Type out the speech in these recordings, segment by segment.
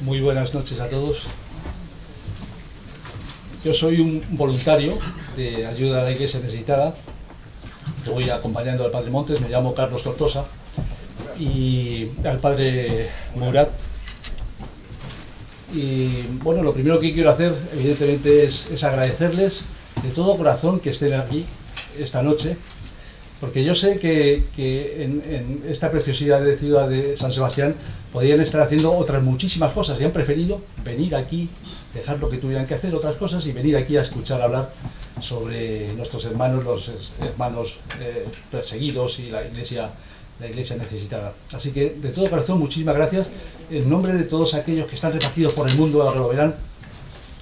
Muy buenas noches a todos. Yo soy un voluntario de ayuda a la Iglesia necesitada. Yo voy acompañando al Padre Montes, me llamo Carlos Tortosa, y al Padre Murat. Y bueno, lo primero que quiero hacer, evidentemente, es agradecerles de todo corazón que estén aquí esta noche, porque yo sé que en esta preciosidad de ciudad de San Sebastián podrían estar haciendo otras muchísimas cosas y han preferido venir aquí, dejar lo que tuvieran que hacer, otras cosas, y venir aquí a escuchar hablar sobre nuestros hermanos, los hermanos perseguidos y la iglesia necesitada. Así que, de todo corazón, muchísimas gracias en nombre de todos aquellos que están repartidos por el mundo, ahora lo verán,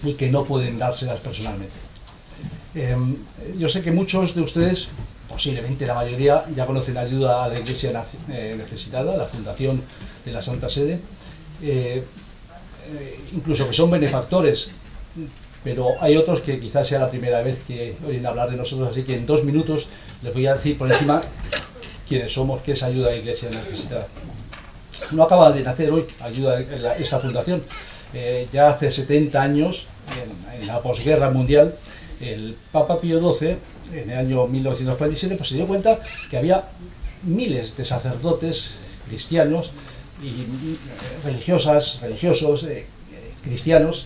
y que no pueden dárselas personalmente. Yo sé que muchos de ustedes, posiblemente la mayoría, ya conocen Ayuda a la Iglesia Necesitada, la Fundación de la Santa Sede, incluso que son benefactores, pero hay otros que quizás sea la primera vez que oyen hablar de nosotros, así que en 2 minutos les voy a decir por encima quiénes somos, qué es Ayuda a la Iglesia Necesitada. No acaba de nacer hoy esta fundación. Ya hace 70 años, en la posguerra mundial, el Papa Pío XII, en el año 1947, pues se dio cuenta que había miles de sacerdotes cristianos y religiosos, cristianos,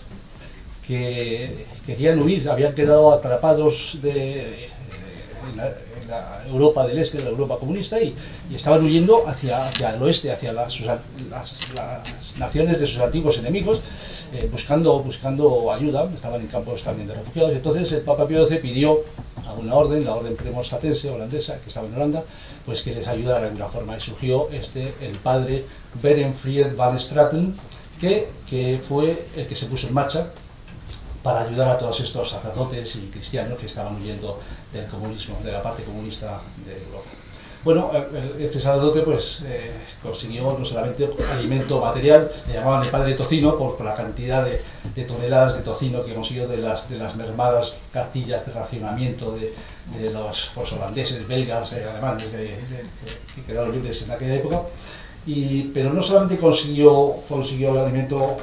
que querían huir, habían quedado atrapados en la Europa del Este, la Europa comunista, y estaban huyendo hacia el oeste, hacia las naciones de sus antiguos enemigos, buscando ayuda. Estaban en campos también de refugiados. Entonces el Papa Pío XII pidió a una orden, la orden premonstratense holandesa, que estaba en Holanda, pues que les ayudara de alguna forma, y surgió el padre Berenfried van Straten, que fue el que se puso en marcha para ayudar a todos estos sacerdotes y cristianos que estaban huyendo del comunismo, de la parte comunista de Europa. Bueno, este sacerdote pues consiguió no solamente alimento material, le llamaban el padre tocino por la cantidad de toneladas de tocino que consiguió de las mermadas cartillas de racionamiento de los holandeses, belgas, alemanes, que quedaron libres en aquella época. Pero no solamente consiguió el alimento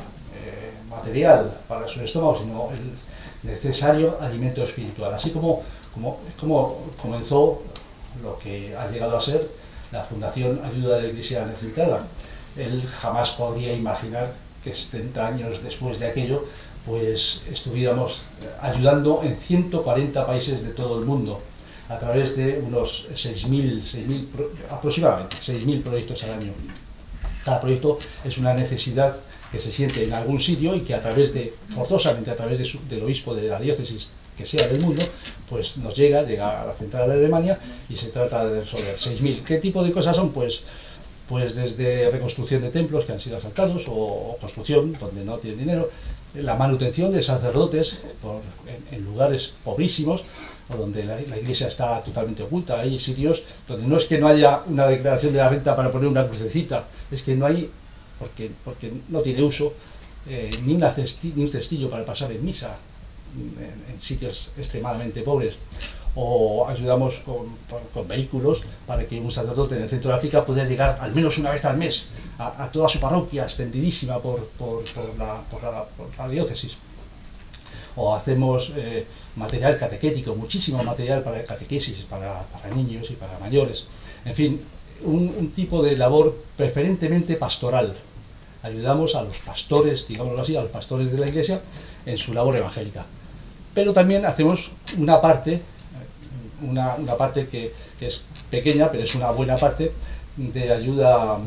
material para su estómago, sino el necesario alimento espiritual. Así como comenzó lo que ha llegado a ser la Fundación Ayuda a la Iglesia Necesitada. Él jamás podría imaginar que 70 años después de aquello, pues estuviéramos ayudando en 140 países de todo el mundo, a través de unos aproximadamente 6.000 proyectos al año. Cada proyecto es una necesidad que se siente en algún sitio y que forzosamente a través del obispo de la diócesis que sea del mundo, pues nos llega a la central de Alemania, y se trata de resolver 6.000. ¿Qué tipo de cosas son? Pues desde reconstrucción de templos que han sido asaltados, o construcción donde no tienen dinero, la manutención de sacerdotes en lugares pobrísimos, o donde la iglesia está totalmente oculta. Hay sitios donde no es que no haya una declaración de la renta para poner una crucecita, es que no hay, porque no tiene uso, ni un cestillo para pasar en misa, en sitios extremadamente pobres. O ayudamos con vehículos para que un sacerdote en el centro de África pueda llegar al menos una vez al mes a toda su parroquia, extendidísima por la diócesis. O hacemos material catequético, muchísimo material para catequesis, para niños y para mayores. En fin, un tipo de labor preferentemente pastoral. Ayudamos a los pastores, digámoslo así, a los pastores de la Iglesia en su labor evangélica. Pero también hacemos una parte que es pequeña, pero es una buena parte, de ayuda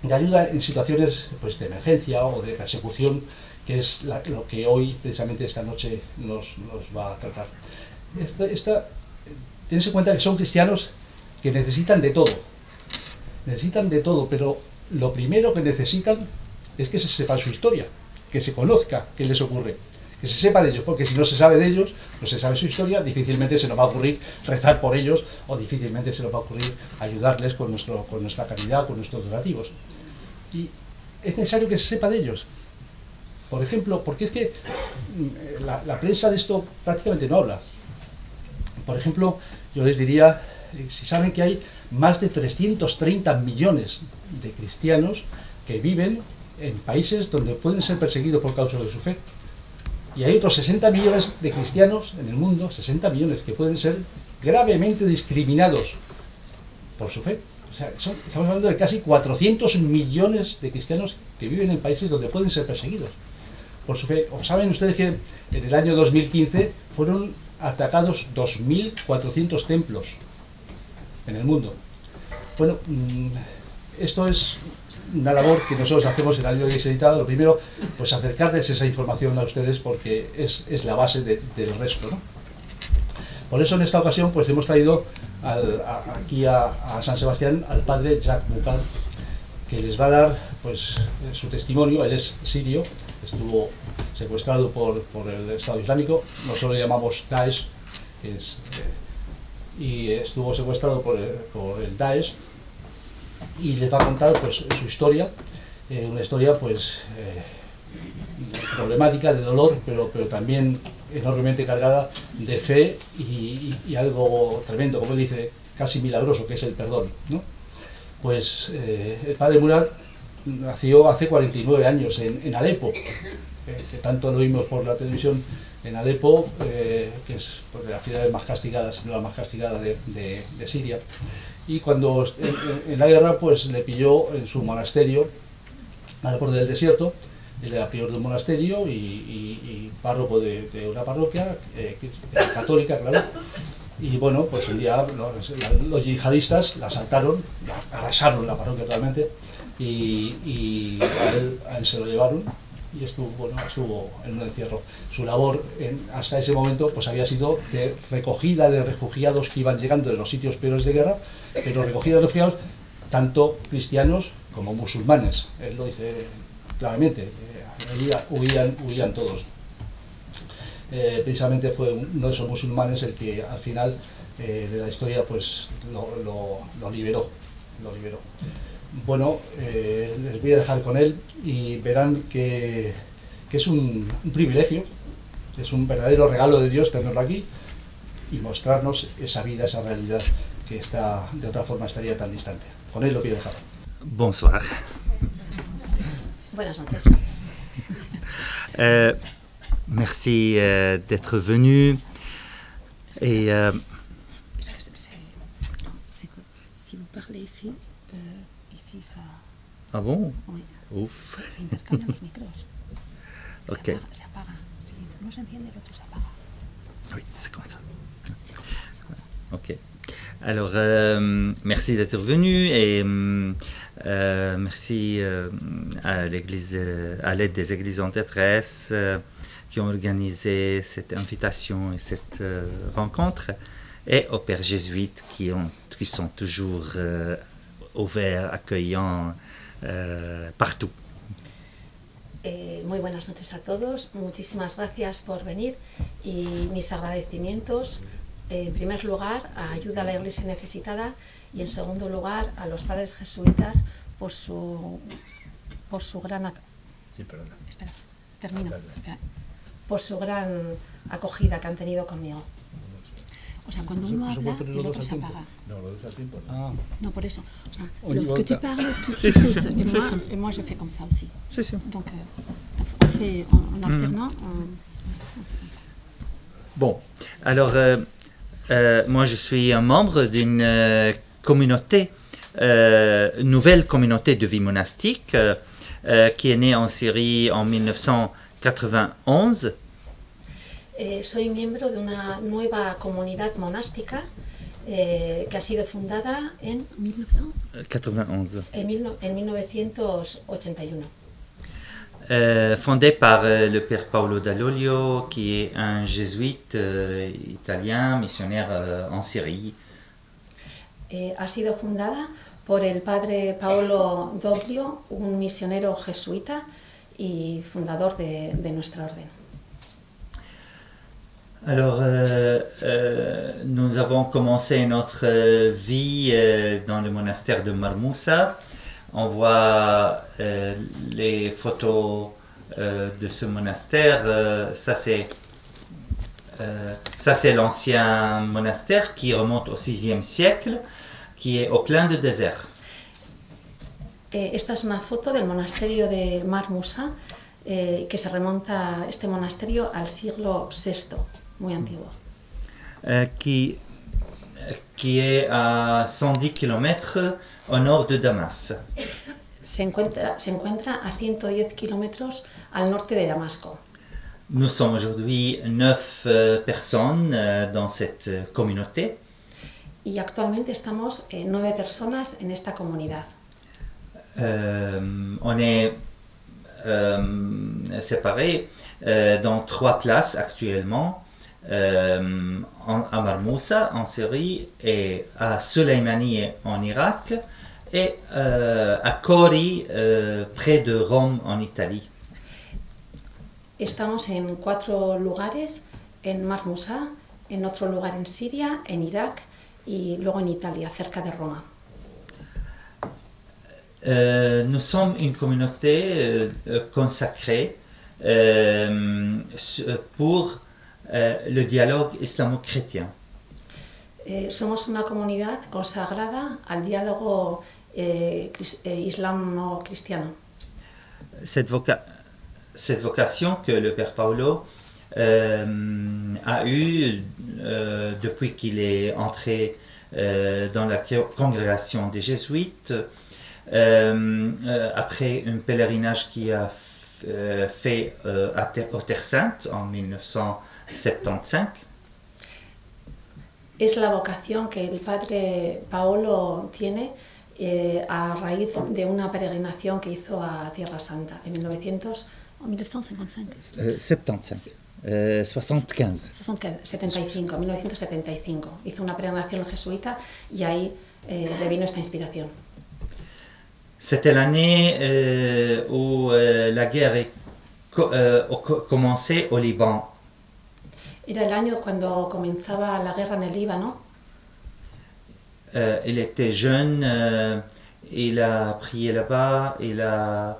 en situaciones pues, de emergencia o de persecución, que es lo que hoy, precisamente esta noche, nos va a tratar. Tened en cuenta que son cristianos que necesitan de todo, pero lo primero que necesitan es que se sepa su historia, que se conozca qué les ocurre, que se sepa de ellos, porque si no se sabe de ellos, no se sabe su historia, difícilmente se nos va a ocurrir rezar por ellos, o difícilmente se nos va a ocurrir ayudarles con nuestra caridad, con nuestros donativos. Y es necesario que se sepa de ellos. Por ejemplo, porque es que la prensa de esto prácticamente no habla. Por ejemplo, yo les diría, si saben que hay más de 330 millones de cristianos que viven en países donde pueden ser perseguidos por causa de su fe. Y hay otros 60 millones de cristianos en el mundo, 60 millones, que pueden ser gravemente discriminados por su fe. O sea, estamos hablando de casi 400 millones de cristianos que viven en países donde pueden ser perseguidos por su fe. ¿O saben ustedes que en el año 2015 fueron atacados 2.400 templos en el mundo? Bueno, esto es una labor que nosotros hacemos en la Iglesia Editada. Lo primero, pues acercarles esa información a ustedes, porque es la base del resto, ¿no? Por eso en esta ocasión pues hemos traído aquí a San Sebastián al padre Jacques Boucard, que les va a dar pues su testimonio. Él es sirio, estuvo secuestrado por el Estado Islámico, nosotros lo llamamos Daesh, y estuvo secuestrado por el Daesh, y les va a contar pues su historia, una historia pues problemática, de dolor, pero también enormemente cargada de fe y algo tremendo, como él dice, casi milagroso, que es el perdón, ¿no? Pues el padre Murad nació hace 49 años en Alepo, que tanto lo vimos por la televisión, en Alepo, que es pues, de las ciudades más castigadas, si no la más castigada de Siria. Y cuando en la guerra pues le pilló en su monasterio al borde del desierto. Él era prior de un monasterio y párroco de una parroquia católica, claro. Y bueno, pues un día los yihadistas la asaltaron, arrasaron la parroquia totalmente, y a él se lo llevaron y estuvo en un encierro. Su labor hasta ese momento pues había sido de recogida de refugiados que iban llegando de los sitios peores de guerra, pero recogida de refugiados tanto cristianos como musulmanes. Él lo dice claramente, huían todos. Precisamente fue uno de esos musulmanes el que al final de la historia pues lo liberó. Bueno, les voy a dejar con él y verán que es un privilegio, es un verdadero regalo de Dios tenerlo aquí y mostrarnos esa vida, esa realidad que de otra forma estaría tan distante. Con él lo voy a dejar. Bonsoir. Buenas noches. Merci d'être venu. Et Si vous parlez ici, ici ça... ah bon? Oui. Ouf. Se intercambian los micros. Ok. Se apaga. Si uno se enciende, el otro se apaga. Oui, c'est comme ça. C'est comme ça. Ok. Alors, merci d'être venu et merci à l'aide des églises en détresse qui ont organisé cette invitation et cette rencontre, et aux pères jésuites qui sont toujours ouverts, accueillants partout. Muy buenas noches a todos, muchísimas gracias por venir y mis agradecimientos en primer lugar a Ayuda a la Iglesia Necesitada y en segundo lugar a los padres jesuitas por su gran por su gran acogida que han tenido conmigo. O sea, cuando uno habla, el otro se apaga. No, lo dices al tiempo. No, por eso. O sea, lorsque tu parles, tu pousses. Et moi, je fais comme ça aussi. C'est sûr. Donc, on fait en alternant. On fait comme ça. Bon, alors, moi je suis un membre d'une communauté, nouvelle communauté de vie monastique, qui est née en Syrie en 1991. Soy miembro de una nueva comunidad monástica que ha sido fundada en 1991. En 1981. Fondée par le père Paolo Dall'Olio, qui est un jésuite italien, missionnaire en Syrie. Ha sido fundada por el padre Paolo Dall'Olio, un misionero jesuita y fundador de nuestra orden. Alors, nous avons commencé notre vie dans le monastère de Marmoussa. On voit les photos de ce monastère. Ça, c'est l'ancien monastère qui remonte au VIe siècle, qui est au plein de désert. Esta es una foto del monasterio de Mar Musa, que se remonta este monasterio al siglo VI, muy antiguo. Qui est à 110 km au nord de Damas. Se encuentra a 110 kilómetros al norte de Damasco. Nous sommes aujourd'hui 9 personnes dans cette communauté. Y actualmente estamos 9 personas en esta comunidad. On est séparés dans 3 classes actuellement, à Mar Musa en Syrie et à Sulaymani en Irak et à Cori près de Rome en Italie. Estamos en 4 lugares, en Mar Musa, en otro lugar en Siria, en Irak y luego en Italia, cerca de Roma. Nous sommes une communauté consacrée pour le dialogue islamo-chrétien. Somos una comunidad consagrada al diálogo islamo-cristiano. Cette vocation que le Père Paolo a eue depuis qu'il est entré dans la congrégation des Jésuites, après un pèlerinage qu'il a fait aux Terre Sainte en 1975. Es la vocación que el padre Paolo tiene a raíz de una peregrinación que hizo a Tierra Santa en 1975. 1975. Hizo una peregrinación jesuita y ahí le vino esta inspiración. C'était l'année où la guerre commençait au Liban. Era el año cuando comenzaba la guerra en el Líbano. Il était jeune, il a prié là-bas, il a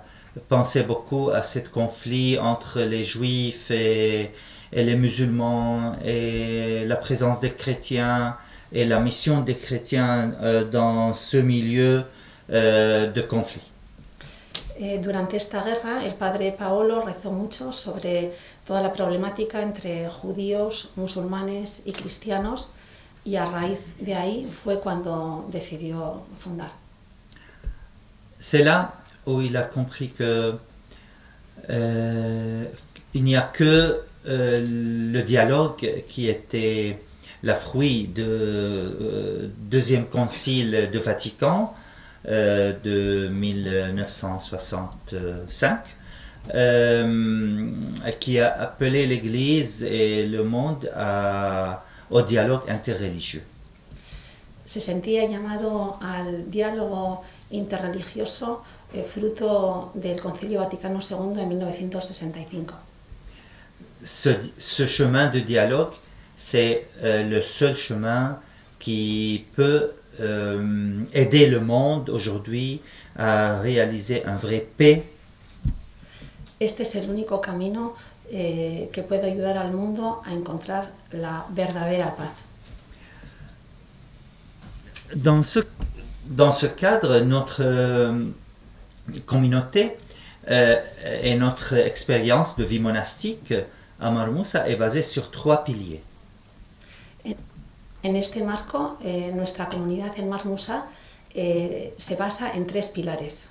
pensé beaucoup à ce conflit entre les juifs et les musulmans et la présence des chrétiens et la mission des chrétiens dans ce milieu de conflit. Durante esta guerra, el padre Paolo rezó mucho sobre toda la problemática entre judíos, musulmanes y cristianos, y a raíz de ahí fue cuando decidió fundar. C'est là où il a compris que il n'y a que le dialogue qui était la fruit du deuxième concile de Vatican de 1965, qui a appelé l'Église et le monde au dialogue interreligieux. Se sentía llamado al diálogo interreligioso fruto del Concilio Vaticano II en 1965. Ce chemin de dialogue, c'est le seul chemin qui peut aider le monde aujourd'hui à réaliser un vrai paix. Este es el único camino que puede ayudar al mundo a encontrar la verdadera paz. Dans ce cadre, notre communauté et notre expérience de vie monastique à Mar Musa est basée sur 3 piliers. En este marco, nuestra comunidad en Mar Musa se basa en 3 pilares.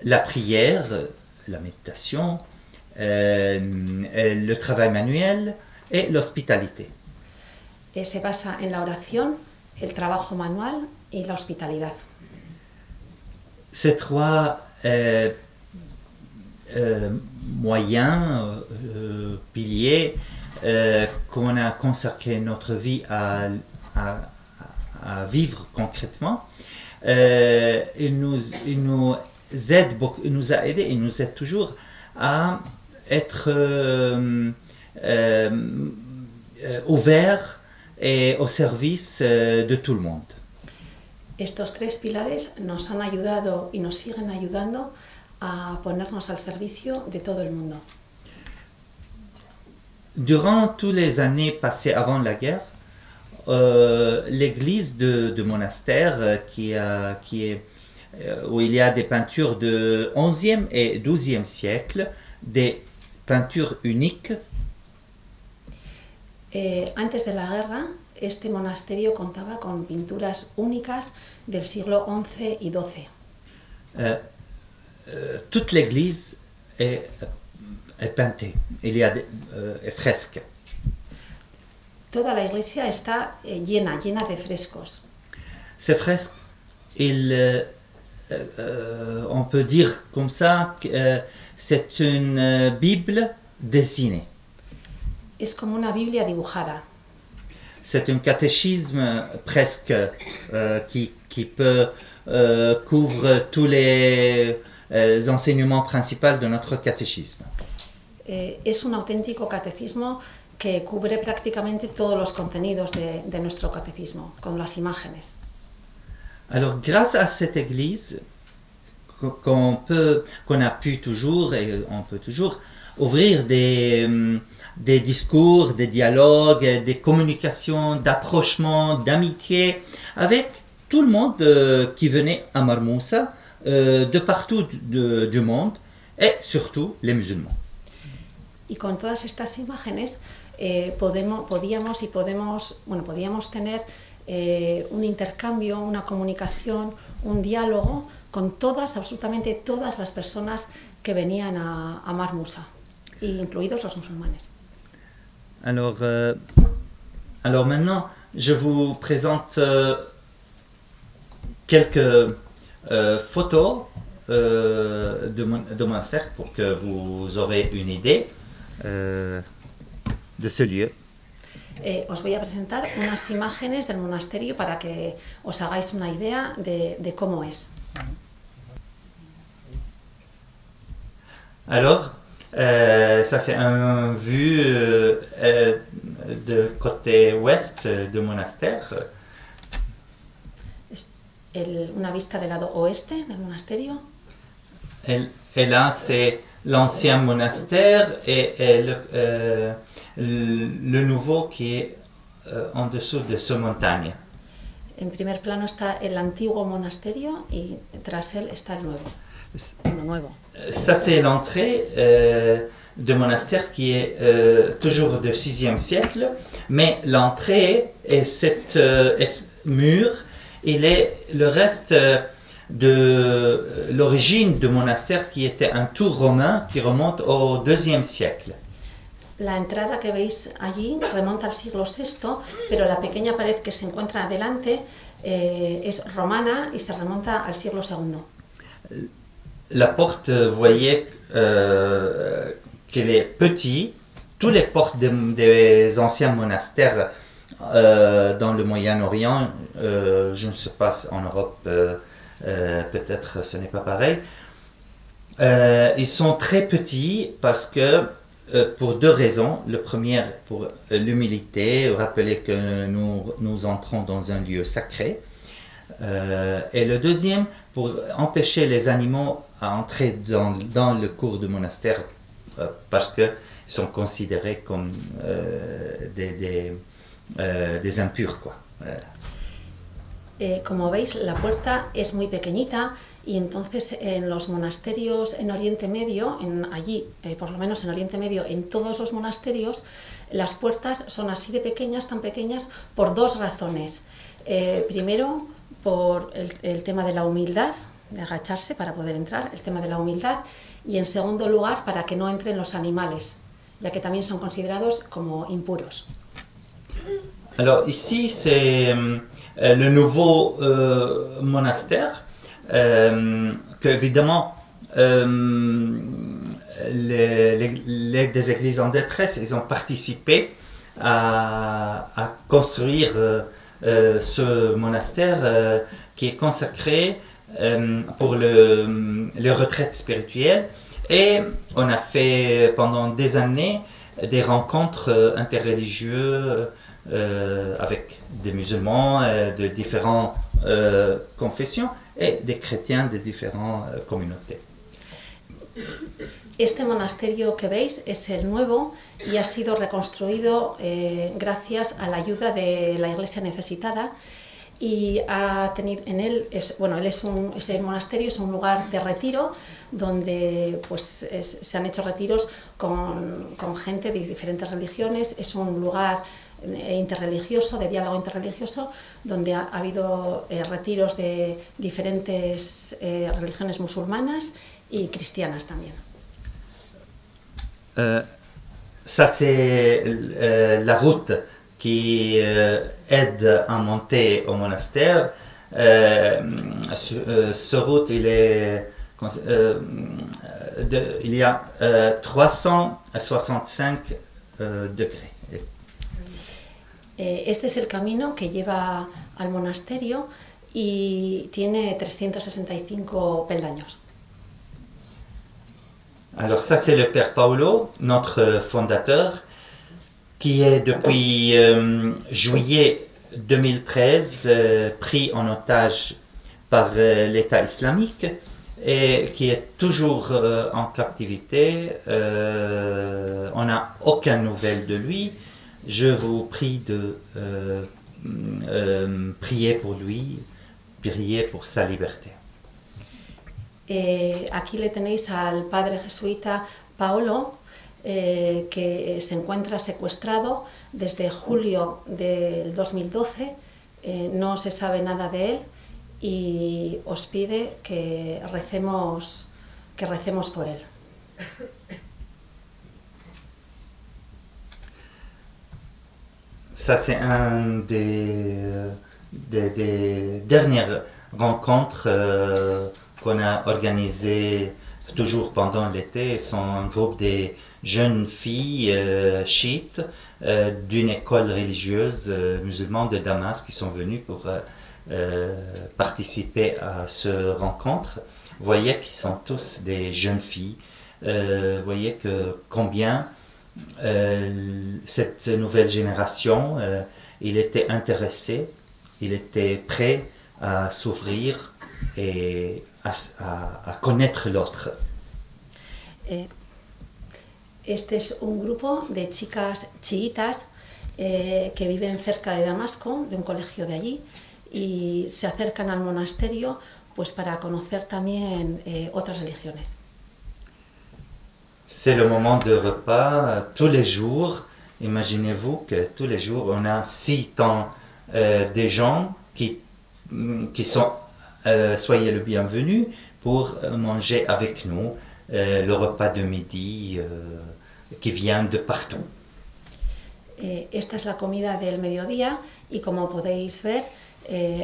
La prière, la méditation, le travail manuel et l'hospitalité. Se basa en la oración, el trabajo manual y la hospitalidad. Ces 3 moyens, piliers, qu'on a consacré notre vie à vivre concrètement, il nous aide beaucoup, il nous a aidé, il nous aide toujours à être ouvert et au service de tout le monde. Estos 3 pilares nos han ayudado y nos siguen ayudando a ponernos al servicio de todo el mundo. Durant toutes les années passées avant la guerre, l'église de monastère qui est où il y a des peintures de 11e et 12e siècle, des peintures uniques. Antes de la guerra, este monasterio contaba con pinturas únicas del siglo XI y XII. Toute l'église est peintée. Il y a des fresques. Toda la iglesia está llena de frescos. Ces fresques, on peut dire comme ça que c'est une Bible dessinée. Es como una Biblia dibujada. C'est un catéchisme presque qui peut couvre tous les enseignements principaux de notre catéchisme. Es un auténtico catecismo que cubre prácticamente todos los contenidos de nuestro catecismo, con las imágenes. Alors, grâce à cette église, qu'on a pu toujours, et on peut toujours, ouvrir des discours, des dialogues, des communications, d'approchement, d'amitié, avec tout le monde qui venait à Marmousa, de partout du monde, et surtout les musulmans. Y con todas estas imágenes podíamos tener un intercambio, una comunicación, un diálogo con absolutamente todas las personas que venían a Marmousa, incluidos los musulmanes. Alors maintenant, je vous présente quelques photos de monastère pour que vous aurez une idée de ce lieu. Os voy a presentar unas imágenes del monasterio para que os hagáis una idea de cómo es. Alors, ça c'est un vue de côté ouest du monastère. Una vista del lado oeste del monasterio. Et là, c'est l'ancien monastère et le nouveau qui est en dessous de cette montagne. En primer plano está el antiguo monasterio y tras él está el nuevo. Ça, c'est l'entrée du monastère qui est toujours du 6e siècle, mais l'entrée et cette mur, il est le reste de l'origine du monastère qui était un tour romain qui remonte au 2e siècle. La entrada que veis allí remonta al siglo VI, pero la pequeña pared que se encuentra adelante es romana y se remonta al siglo II. La porte, vous voyez qu'elle est petite. Toutes les portes des anciens monastères dans le Moyen-Orient, je ne sais pas en Europe, peut-être ce n'est pas pareil. Ils sont très petits parce que pour deux raisons. Le premier, pour l'humilité, rappeler que nous entrons dans un lieu sacré. Et le deuxième, pour empêcher les animaux à entrer dans le cours du monastère parce qu'ils sont considérés comme des impurs, quoi. Como veis, la puerta es muy pequeñita y entonces en los monasterios en Oriente Medio, allí, por lo menos en Oriente Medio, en todos los monasterios, las puertas son así de pequeñas, tan pequeñas, por dos razones. Primero, por el tema de la humildad, de agacharse para poder entrar, el tema de la humildad, y en segundo lugar, para que no entren los animales, ya que también son considerados como impuros. Alors ici, c'est le nouveau monastère, que évidemment des églises en détresse, ils ont participé à construire ce monastère qui est consacré pour les retraites spirituelles, et on a fait pendant des années des rencontres interreligieuses avec des musulmans de différentes confessions et des chrétiens de différentes communautés. Este monasterio que veis es el nuevo y ha sido reconstruido gracias a la ayuda de la Iglesia necesitada, y ha tenido en él, ese monasterio es un lugar de retiro donde pues, se han hecho retiros con gente de diferentes religiones, es un lugar interreligioso, de diálogo interreligioso, donde ha habido retiros de diferentes religiones musulmanas y cristianas también. Ça c'est la route qui aide à monter au monastère. Ce route, il y a 365 degrés. Este es el camino que lleva al monasterio y tiene 365 peldaños. Alors ça c'est le Père Paulo, notre fondateur, qui est depuis juillet 2013 pris en otage par l'État islamique et qui est toujours en captivité. On n'a aucune nouvelle de lui. Je vous prie de prier pour lui, prier pour sa liberté. Aquí le tenéis al padre jesuita Paolo, que se encuentra secuestrado desde julio del 2012, no se sabe nada de él y os pide que recemos por él. Ça c'est un des dernières rencontres qu'on a organisées toujours pendant l'été. Sont un groupe de jeunes filles chiites d'une école religieuse musulmane de Damas qui sont venues pour participer à cette rencontre. Vous voyez qu'ils sont tous des jeunes filles. Vous voyez que combien cette nouvelle génération, il était intéressé, il était prêt à s'ouvrir et à connaître l'autre. Este es un grupo de chicas chiitas que viven cerca de Damasco, de un colegio de allí, y se acercan al monasterio pues para conocer también otras religiones. C'est le moment de repas tous les jours. Imaginez-vous que tous les jours on a 6 temps des gens qui sont soyez le bienvenu pour manger avec nous le repas de midi qui vient de partout. Esta es la comida del mediodía y como podéis ver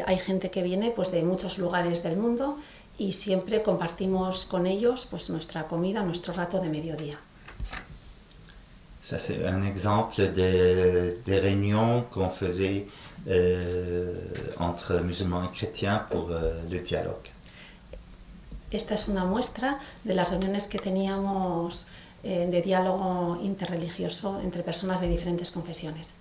hay gente que viene pues de muchos lugares del mundo y siempre compartimos con ellos pues nuestra comida, nuestro rato de mediodía. Ça c'est un exemple des réunions qu'on faisait entre musulmans et chrétiens pour le dialogue. Esta es una muestra de las reuniones que teníamos de diálogo interreligioso entre personas de diferentes confesiones.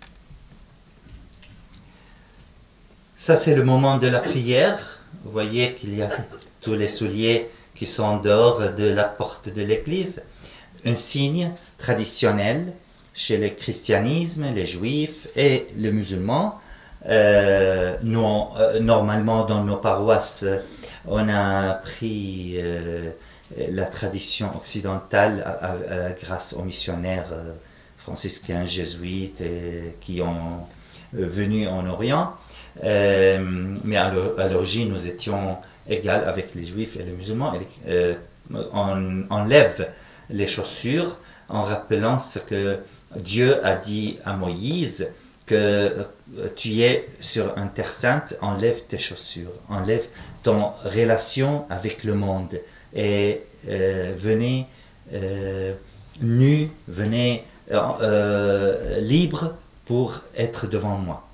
Ça c'est le moment de la prière. Vous voyez qu'il y a tous les souliers qui sont dehors de la porte de l'église. Un signe traditionnel chez le christianisme, les juifs et les musulmans. Nous, normalement dans nos paroisses, on a pris la tradition occidentale grâce aux missionnaires franciscains, jésuites qui ont venu en Orient. Mais à l'origine, nous étions égaux avec les juifs et les musulmans. On enlève les chaussures en rappelant ce que Dieu a dit à Moïse, que tu es sur une terre sainte, enlève tes chaussures, enlève ton relation avec le monde et venez nu, venez libre pour être devant moi.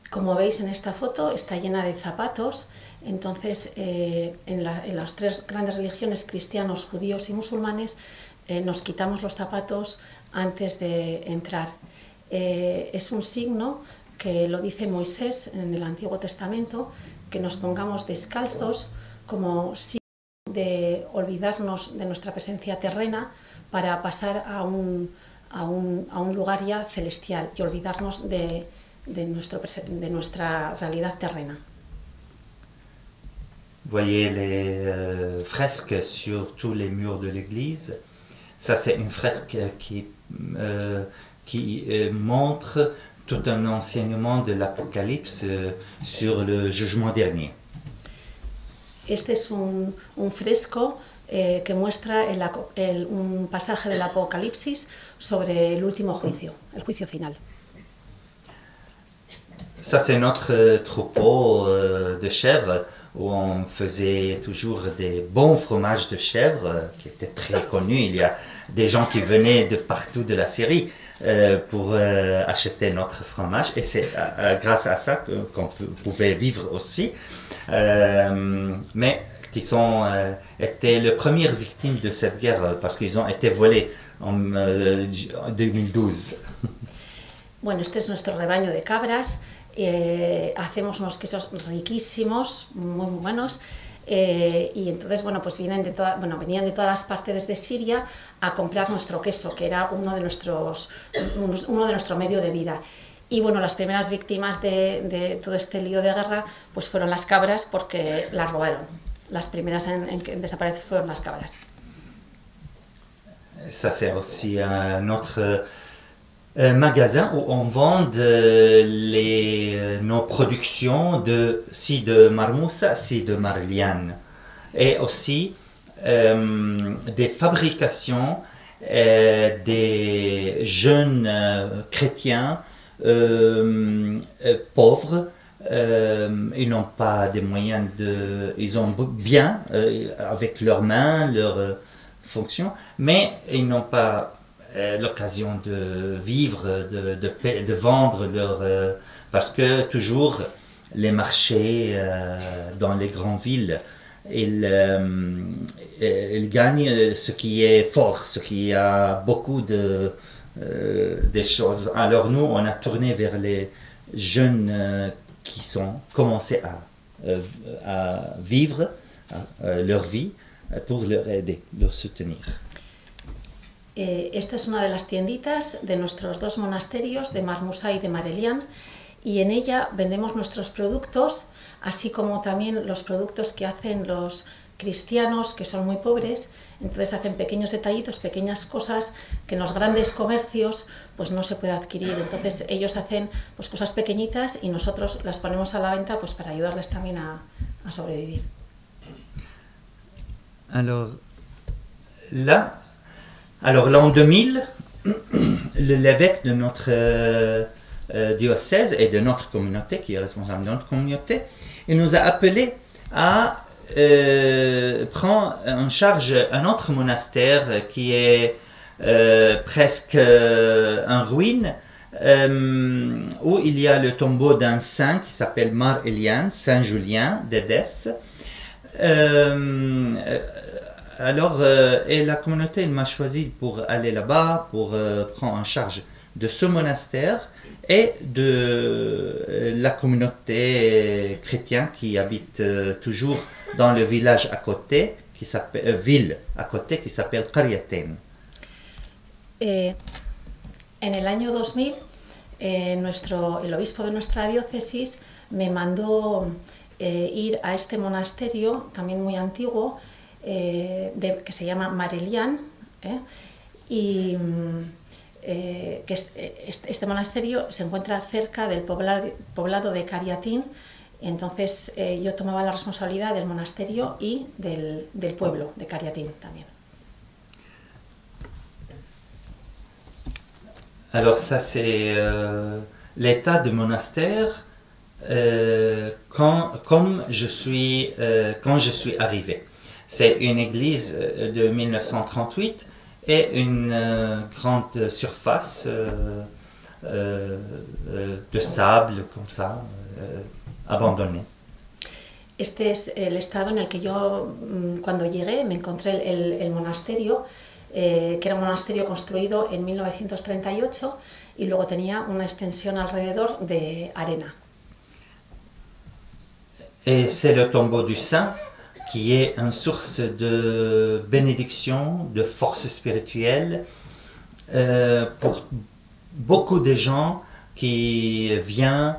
Como veis en esta foto está llena de zapatos, entonces en las tres grandes religiones, cristianos, judíos y musulmanes, nos quitamos los zapatos antes de entrar. Es un signo que lo dice Moisés en el Antiguo Testamento, que nos pongamos descalzos como signo de olvidarnos de nuestra presencia terrena para pasar a un lugar ya celestial y olvidarnos de de nuestra realidad terrena. Vous voyez les fresques sur tous les murs de l'église. Ça, c'est une fresque qui montre tout un enseignement de l'Apocalypse sur le jugement dernier. Este es un fresco que muestra un pasaje del Apocalipsis sobre el último juicio, el juicio final. Ça, c'est notre troupeau de chèvres où on faisait toujours des bons fromages de chèvre qui étaient très connus. Il y a des gens qui venaient de partout de la Syrie pour acheter notre fromage et c'est grâce à ça qu'on pouvait vivre aussi. Mais qui étaient les premières victimes de cette guerre parce qu'ils ont été volés en 2012. Bueno, este es nuestro rebaño de cabras. Hacemos unos quesos riquísimos, muy buenos, y entonces bueno, pues venían de todas las partes de Siria a comprar nuestro queso, que era uno de nuestro medio de vida. Y bueno, las primeras víctimas de todo este lío de guerra pues fueron las cabras porque las robaron. Las primeras en desaparecer fueron las cabras. Ça c'est aussi notre magasin où on vend nos productions si de Marmoussa, si de Marliane. Et aussi des fabrications des jeunes chrétiens pauvres. Ils n'ont pas des moyens ils ont bien avec leurs mains, leurs fonctions, mais ils n'ont pas l'occasion de vivre, de vendre parce que toujours les marchés dans les grandes villes, ils gagnent ce qui est fort, ce qui a beaucoup des choses. Alors nous, on a tourné vers les jeunes qui sont commencés à vivre leur vie pour leur aider, leur soutenir. Esta es una de las tienditas de nuestros dos monasterios, de Marmoussa y de Marelian, y en ella vendemos nuestros productos, así como también los productos que hacen los cristianos que son muy pobres. Entonces hacen pequeños detallitos, pequeñas cosas que en los grandes comercios pues no se puede adquirir. Entonces ellos hacen pues cosas pequeñitas y nosotros las ponemos a la venta pues para ayudarles también a sobrevivir. Alors l'an 2000, l'évêque de notre diocèse et de notre communauté, qui est responsable de notre communauté, il nous a appelés à prendre en charge un autre monastère qui est presque en ruine, où il y a le tombeau d'un saint qui s'appelle Mar Elian, Saint Julien d'Édesse. Alors, et la communauté m'a choisi pour aller là-bas, pour prendre en charge de ce monastère et de la communauté chrétienne qui habite toujours dans le village à côté, qui s'appelle Qaryatain. En el año 2000, el obispo de nuestra diócesis me mandó ir a este monasterio, también muy antiguo, que se llama Marelian, y que este monasterio se encuentra cerca del poblado de Qaryatain. Entonces yo tomaba la responsabilidad del monasterio y del pueblo de Qaryatain también. Alors ça c'est l'état de monastère quand je suis arrivé. C'est une église de 1938 et une grande surface de sable comme ça, abandonnée. Este es el estado en el que yo, cuando llegué, me encontré el monasterio, que era un monasterio construido en 1938 y luego tenía una extensión alrededor de arena. Et c'est le tombeau du saint qui est une source de bénédiction, de force spirituelle pour beaucoup de gens qui vient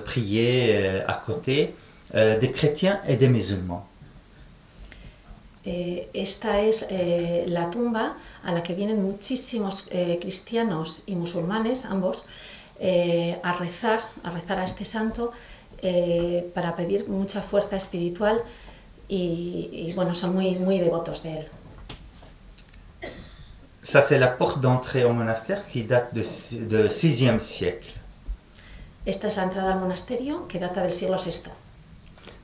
prier à côté des chrétiens et des musulmans. Esta es la tumba a la que vienen muchísimos cristianos y musulmanes, ambos, a rezar a este santo para pedir mucha fuerza espiritual y bueno, son muy devotos de él. Ça, c'est la porte d'entrée au monastère qui date de 6e siècle. Esta es la entrada al monasterio que data del siglo VI.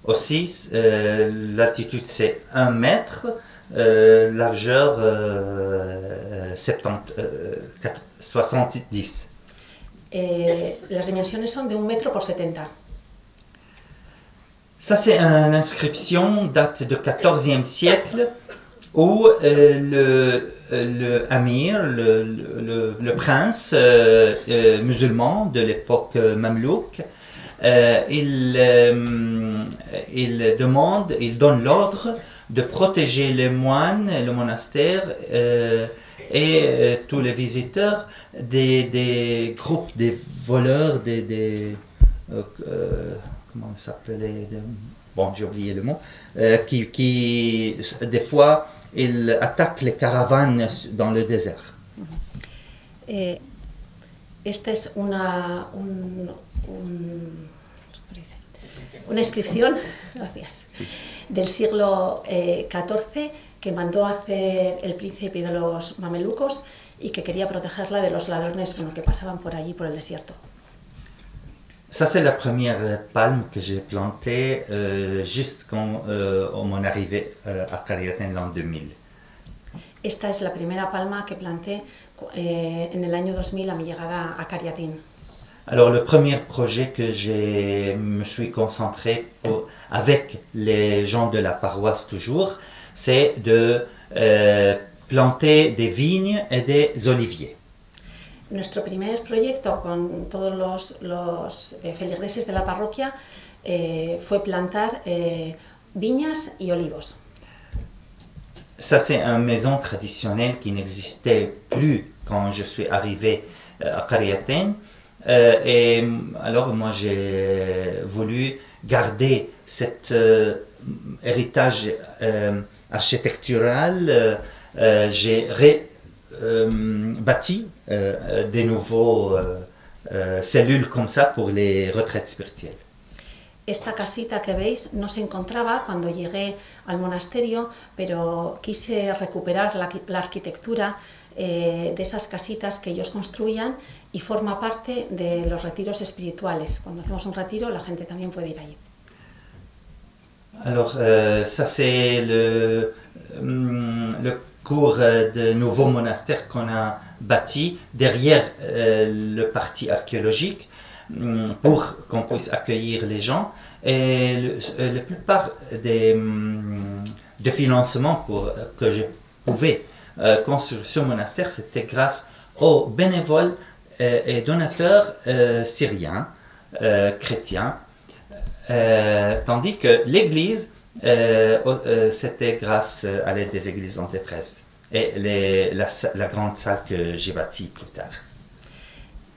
Aussi, l'altitude c'est 1 mètre, largeur 70. Las dimensiones son de 1 metro por 70. Ça, c'est une inscription date du XIVe siècle où le amir, le prince musulman de l'époque mamelouk, il donne l'ordre de protéger les moines, le monastère et tous les visiteurs des groupes, des voleurs, comment ça s'appelait, bon, j'ai oublié le mot, qui des fois ils attaquent les caravanes dans le désert. Esta es una inscripción gracias, Sí. del siglo XIV que mandó hacer el príncipe de los mamelucos y que quería protegerla de los ladrones que pasaban por allí, por el desierto. Ça, c'est la première palme que j'ai plantée juste quand mon arrivée à Cariaten l'an 2000. Esta es la primera palma que planté en el año 2000 a mi llegada a Cariatín. Alors, le premier projet que je me suis concentré avec les gens de la paroisse toujours, c'est de planter des vignes et des oliviers. Nuestro primer proyecto con todos los feligreses de la parroquia fue plantar viñas y olivos. Ça, c'est une maison traditionnelle qui n'existait plus quand je suis arrivé à Cariaten. Et alors, moi, j'ai voulu garder cet héritage architectural. J'ai bâti des nouveaux cellules comme ça pour les retraites spirituelles. Esta casita que veis no se encontraba cuando llegué al monasterio, pero quise recuperar la arquitectura de esas casitas que ellos construían y forma parte de los retiros espirituales. Cuando hacemos un retiro, la gente también puede ir allí. Alors, ça c'est le cours de nouveau monastère qu'on a bâti derrière le parti archéologique pour qu'on puisse accueillir les gens. Et la plupart des financements que je pouvais construire ce monastère, c'était grâce aux bénévoles et donateurs syriens, chrétiens, tandis que l'église, c'était grâce à l'aide des églises en détresse et la grande salle que j'ai bâtie plus tard.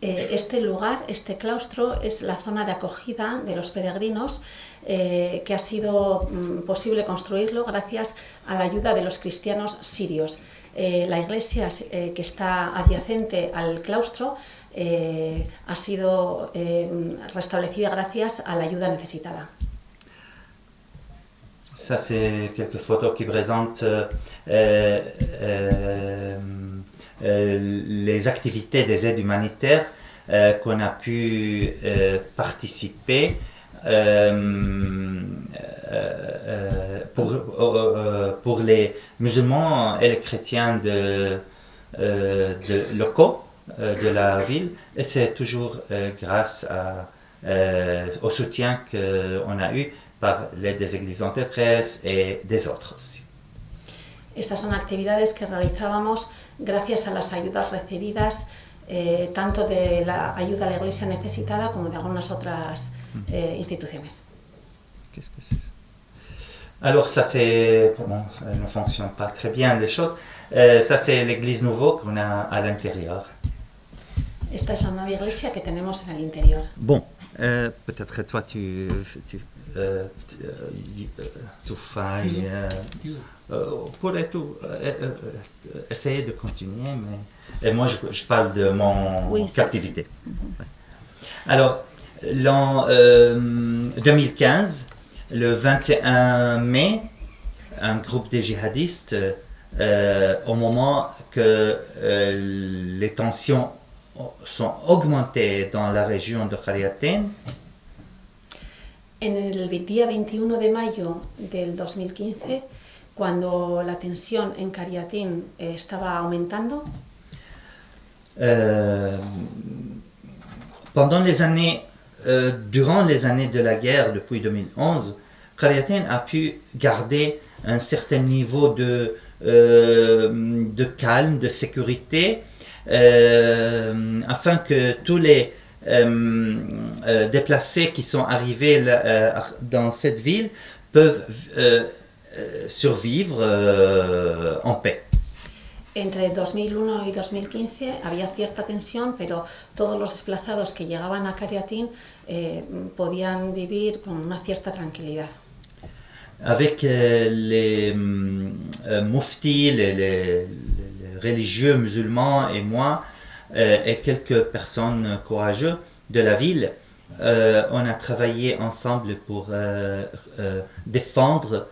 Este lugar, este claustro, es la zona de acogida de los peregrinos que ha sido posible construirlo gracias a la ayuda de los cristianos sirios. La iglesia que está adyacente al claustro ha sido restablecida gracias a la ayuda necesitada. Ça, c'est quelques photos qui présentent les activités des aides humanitaires qu'on a pu participer pour les musulmans et les chrétiens locaux de la ville. Et c'est toujours grâce au soutien qu'on a eu par l'aide des églises en détresse et des autres aussi. Estas son actividades que realizábamos gracias a las ayudas recibidas tanto de la ayuda a la iglesia necesitada como de algunas otras instituciones. Qu'est-ce que c'est ça? Alors ça c'est, bon, ça ne fonctionne pas très bien les choses. Ça c'est l'église nouveau qu'on a à l'intérieur. Esta es la nueva iglesia que tenemos en el interior. Bon, peut-être toi tu pourrais essayer de continuer, mais et moi je parle de mon Oui, captivité. Ouais. Alors, l'an 2015, le 21 mai, un groupe de djihadistes, au moment que les tensions sont augmentées dans la région de Khariatin, En el día 21 de mayo del 2015, cuando la tensión en Cariatín estaba aumentando, durant les années de la guerre depuis 2011, Khariatin a pu garder un certain niveau de calme, de sécurité, afin que tous les déplacés qui sont arrivés dans cette ville peuvent survivre en paix. entre 2001 y 2015 había cierta tensión, pero todos los desplazados que llegaban a Cariatín podían vivir con una cierta tranquilidad. Avec les muftis, les religieux musulmans et moi, et quelques personnes courageuses de la ville, on a travaillé ensemble pour défendre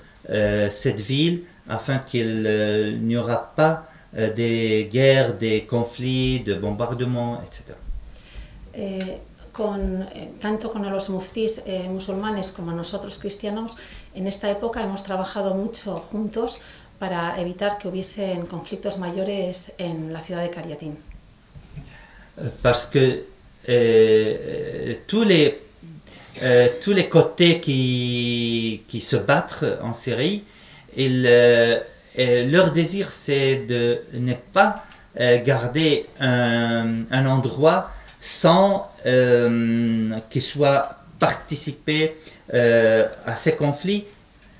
cette ville afin qu'il n'y aura pas des guerres, des conflits, de bombardements, etc. Tanto con los muftis musulmanes como nosotros cristianos, en esta época hemos trabajado mucho juntos para evitar que hubiesen conflictos mayores en la ciudad de Cariatín. Parce que tous les côtés qui se battent en Syrie, leur désir c'est de ne pas garder un endroit sans qu'il soit participé à ces conflits,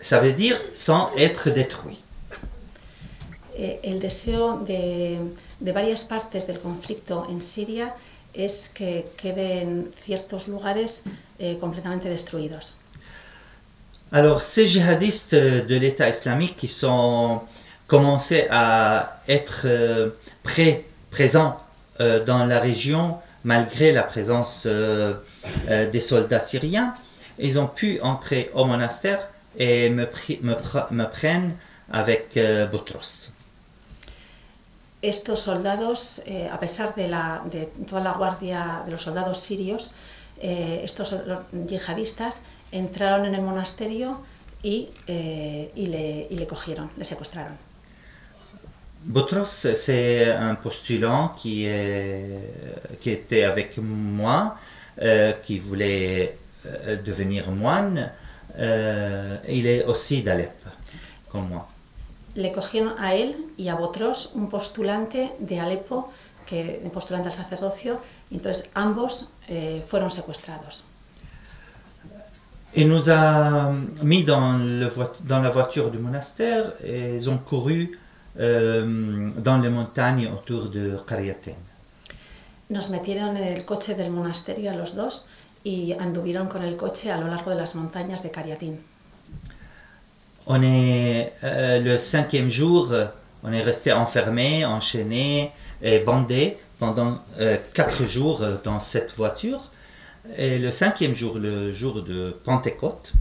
ça veut dire sans être détruit. El deseo de varias partes del conflicto en Siria es que queden ciertos lugares completamente destruidos. Alors, ces djihadistes de l'État islamique qui sont commencés à être présents dans la région malgré la présence des soldats syriens, ils ont pu entrer au monastère et me prennent avec Boutros. Estos soldados, a pesar de toda la guardia de los soldados sirios, estos yihadistas entraron en el monasterio y le cogieron, le secuestraron. Boutros, c'est un postulant qui était avec moi, qui voulait devenir moine. Il est aussi d'Alep, comme moi. Le cogieron a él y a Boutros, un postulante de Alepo, un postulante al sacerdocio, y entonces ambos fueron secuestrados. Il nous a mis dans la voiture du monastère et ils ont couru dans les montagnes autour de Khariatin. Nos metieron en el coche del monasterio a los dos y anduvieron con el coche a lo largo de las montañas de Cariatín. On est le 5e jour, on est resté enfermé, enchaîné et bandé pendant 4 jours dans cette voiture. Et le 5e jour, le jour de Pentecôte,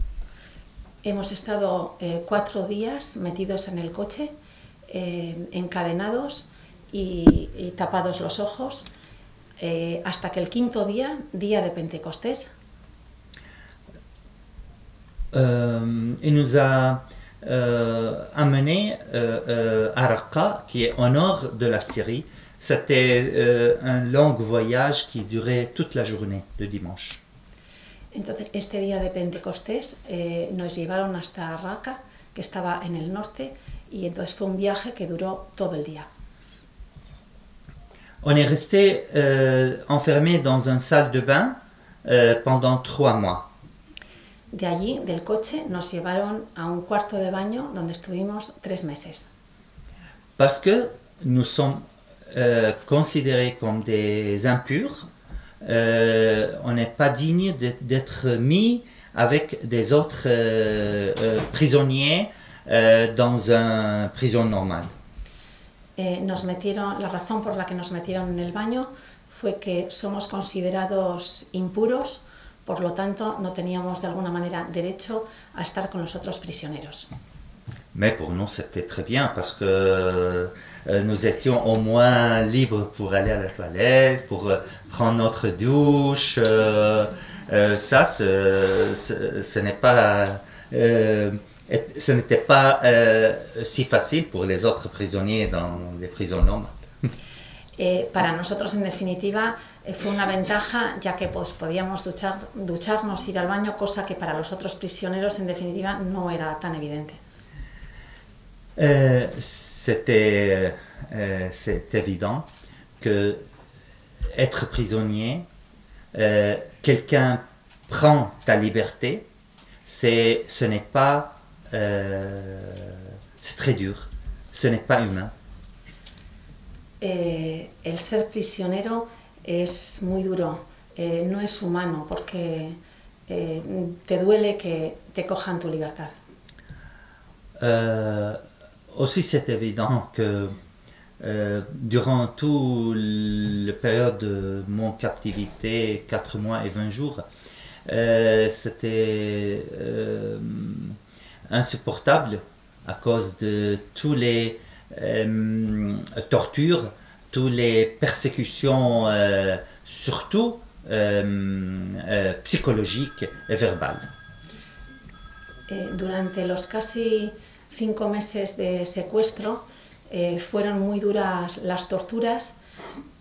hemos estado 4 días metidos en el coche, encadenados y tapados los ojos, hasta que el 5e día, día de Pentecostés, il nous a amené à Raqqa, qui est au nord de la Syrie. C'était un long voyage qui durait toute la journée de dimanche. Entonces, este día de Pentecostés nos llevaron hasta Raqqa, que estaba en el norte, y entonces fue un viaje que duró todo el día. On est resté enfermé dans une salle de bain pendant 3 mois. De allí, del coche, nos llevaron a un cuarto de baño donde estuvimos 3 meses. Parce que nous sommes considérés comme des impurs. On n'est pas digne d'être mis avec des autres prisonniers dans une prison normale. La razón por la que nos metieron en el baño fue que somos considerados impuros, por lo tanto no teníamos de alguna manera derecho a estar con los otros prisioneros. Mais pour nous c'était très bien parce que nous étions au moins libres pour aller à la toilette, pour prendre notre douche. Ça, ce n'était pas si facile pour les autres prisonniers dans les prisons normales. Para nosotros, en definitiva, fue una ventaja, ya que pues, podíamos ducharnos, ir al baño, cosa que para los otros prisioneros, en definitiva, no era tan evidente. C'est évident que être prisonnier, quelqu'un prend ta liberté, c'est très dur, ce n'est pas humain. El ser prisionero es muy duro, no es humano, porque te duele que te cojan tu libertad. Aussi, c'est évident que durant toute la période de mon captivité, 4 mois et 20 jours, c'était insupportable à cause de tous les tortures, toutes les persécutions, surtout psychologiques et verbales. Durante los casi 5 meses de secuestro fueron muy duras las torturas,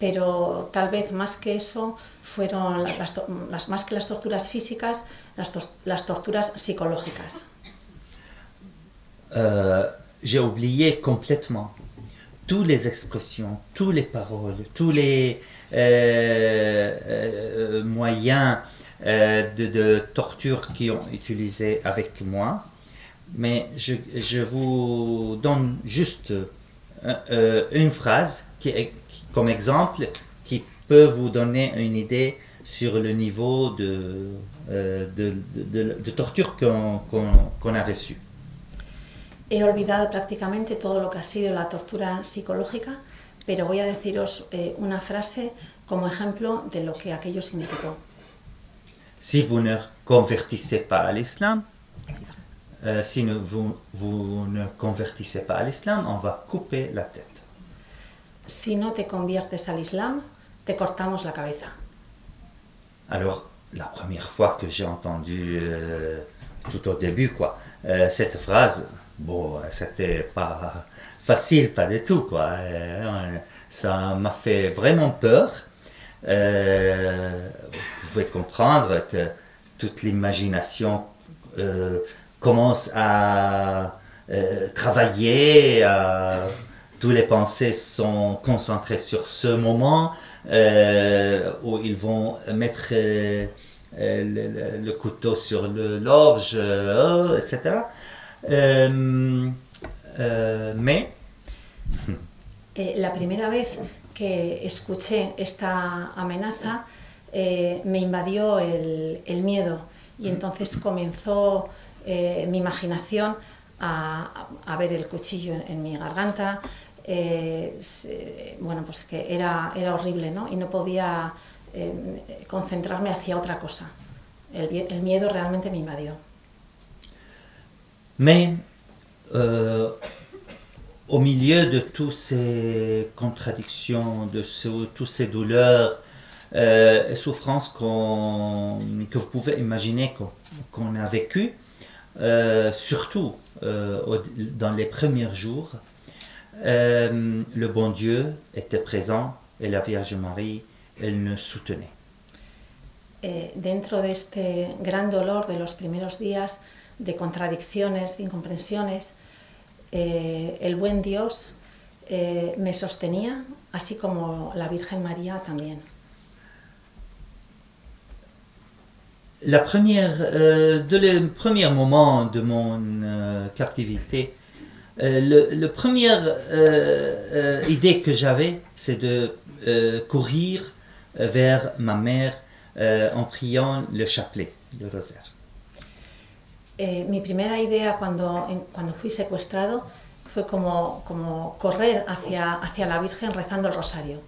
pero tal vez más que eso fueron más que las torturas físicas, las torturas psicológicas. J'ai oublié complètement toutes les expressions, toutes les paroles, tous les moyens de torture qu'ils ont utilisés avec moi. Mais je vous donne juste une phrase comme exemple qui peut vous donner une idée sur le niveau de torture qu'on a reçu. He olvidado prácticamente todo lo que ha sido la tortura psicológica, pero voy a deciros una frase como ejemplo de lo que aquello significó. Si vous ne convertissez pas à l'islam, si vous ne convertissez pas à l'islam, on va couper la tête. Si no te conviertes al Islam, te cortamos la cabeza. Alors, la première fois que j'ai entendu, tout au début, cette phrase, bon, c'était pas facile, pas du tout, quoi. Ça m'a fait vraiment peur. Vous pouvez comprendre que toute l'imagination commence à travailler, tous les pensées sont concentrées sur ce moment où ils vont mettre le couteau sur l'orge, etc. Mais la primera vez que escuché esta amenaza me invadió el miedo y entonces comenzó mi imaginación a ver el cuchillo en mi garganta. Bueno, pues que era horrible, ¿no? Y no podía concentrarme hacia otra cosa. El miedo realmente me invadió. Mais au milieu de toutes ces contradictions, de toutes ces douleurs et souffrances que vous pouvez imaginer qu'on a vécues, surtout dans les premiers jours, le bon Dieu était présent et la Vierge Marie, elle nous soutenait. Dentro de este gran dolor de los primeros días, de contradicciones, de incomprensiones, el buen Dios me sostenía, así como la Virgen María también. Le premier moment de mon captivité, La première idée que j'avais, c'est de courir vers ma mère en priant le chapelet, le rosaire. Mi primera idea cuando fui secuestrado fue como correr hacia la Virgen rezando el rosario.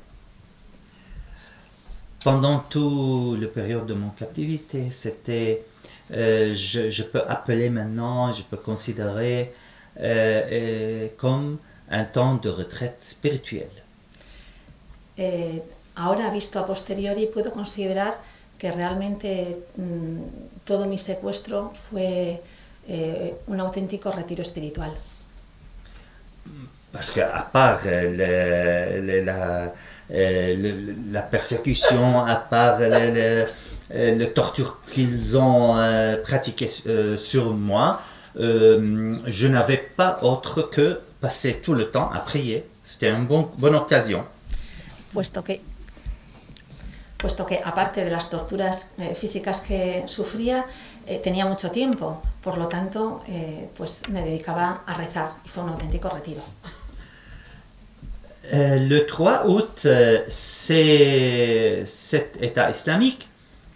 Pendant toute la période de mon captivité, c'était, je peux appeler maintenant, je peux considérer comme un temps de retraite spirituelle. Ahora, visto a posteriori, puedo considerar que realmente todo mi secuestro fue un auténtico retiro espiritual. Parce qu'à part la persécution, à part la torture qu'ils ont pratiquée sur moi, je n'avais pas autre que passer tout le temps à prier. C'était une bonne occasion. Puesto que aparte de las torturas físicas que sufría, tenía mucho tiempo, por lo tanto, pues me dedicaba a rezar y fue un auténtico retiro. Le 3 août, cet État islamique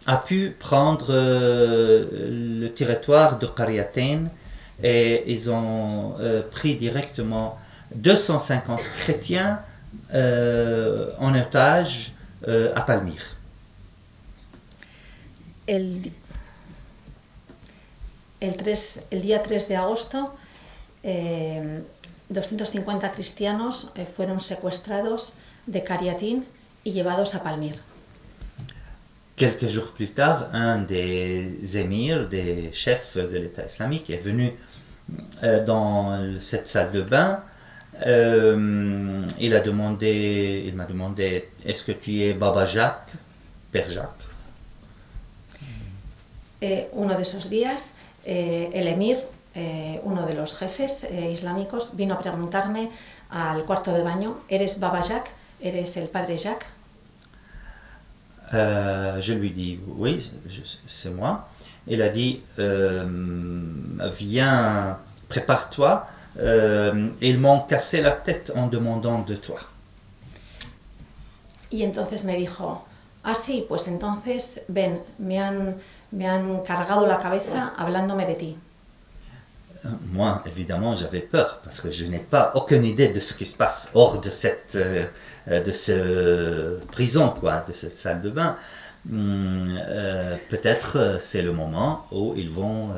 a pu prendre le territoire de Qaryatain et ils ont pris directement 250 chrétiens en otage à Palmyre. El día 3 de agosto, 250 cristianos fueron secuestrados de Qaryatain y llevados a Palmyre. Quelques jours plus tard, un des émirs, des chefs de l'État islamique, est venu dans cette salle de bain. Il m'a demandé, est-ce que tu es Baba Jacques, Père Jacques? Uno de esos días, el emir, uno de los jefes islámicos, vino a preguntarme al cuarto de baño, ¿eres Baba Jacques? ¿Eres el padre Jacques? Je lui dis, oui, c'est moi. Il a dit, viens, prépare-toi. Ils m'ont cassé la tête en demandant de toi. Y entonces me dijo, ah sí, pues entonces ven, me han cargado la cabeza hablándome de ti. Moi, évidemment, j'avais peur parce que je n'ai pas aucune idée de ce qui se passe hors de cette prison, quoi, de cette salle de bain. Peut-être c'est le moment où ils vont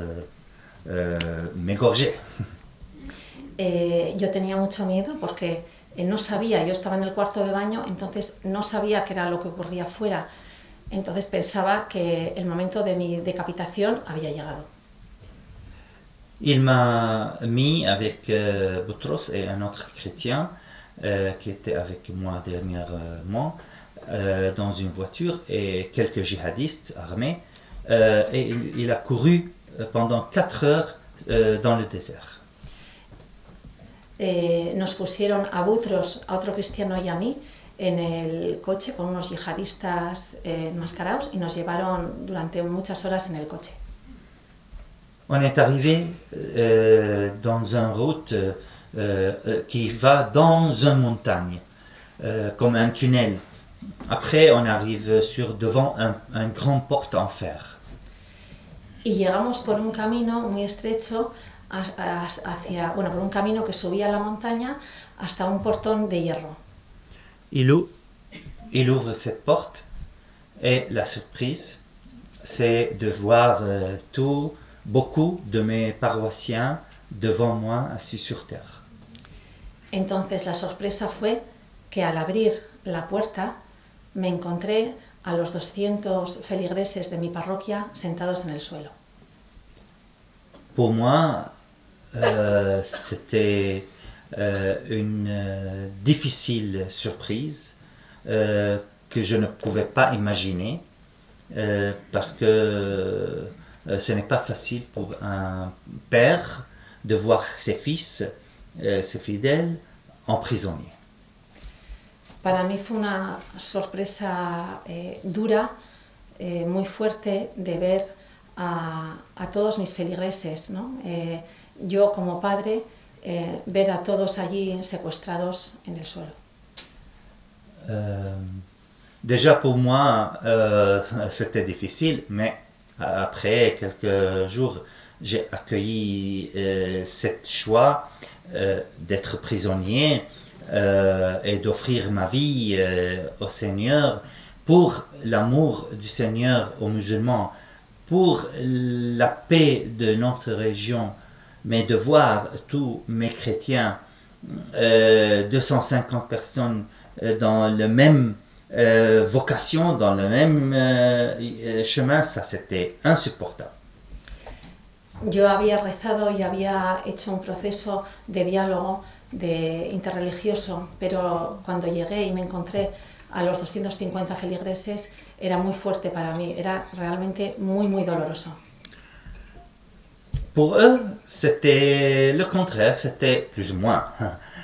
m'égorger. Yo tenía mucho miedo porque no sabía, yo estaba en el cuarto de baño, entonces no sabía qué era lo que ocurría fuera. Entonces pensaba que el momento de mi decapitación había llegado. Il m'a mis avec Boutros et un autre chrétien qui était avec moi dernièrement dans une voiture et quelques djihadistes armés et il a couru pendant 4 heures dans le désert. Nos pusieron a Boutros, a otro cristiano y a mí en el coche con unos yihadistas enmascarados y nos llevaron durante muchas horas en el coche. On est arrivé dans une route qui va dans une montagne, comme un tunnel. Après, on arrive devant un grand porte en fer. Y llegamos por un camino muy estrecho por un camino que subía a la montaña hasta un portón de hierro. Il ouvre cette porte et la surprise, c'est de voir beaucoup de mes paroissiens devant moi assis sur terre. Entonces la sorpresa fue que al abrir la puerta me encontré a los 200 feligreses de mi parroquia sentados en el suelo. Pour moi, c'était une difficile surprise que je ne pouvais pas imaginer parce que ce n'est pas facile pour un père de voir ses fils, ses fidèles, emprisonnés. Para mí fue una sorpresa dura, muy fuerte de ver a todos mis feligreses, ¿no? Yo como padre ver a todos allí secuestrados en el suelo. Déjà pour moi, c'était difficile, mais après quelques jours, j'ai accueilli cette choix d'être prisonnier et d'offrir ma vie au Seigneur pour l'amour du Seigneur aux musulmans, pour la paix de notre région, mais de voir tous mes chrétiens, 250 personnes dans le même vocation, dans le même chemin, ça c'était insupportable. Yo había rezado y había hecho un proceso de diálogo interreligioso, pero cuando llegué y me encontré a los 250 feligreses era muy fuerte para mí, era realmente muy doloroso. Pour eux, c'était le contraire, c'était plus ou moins.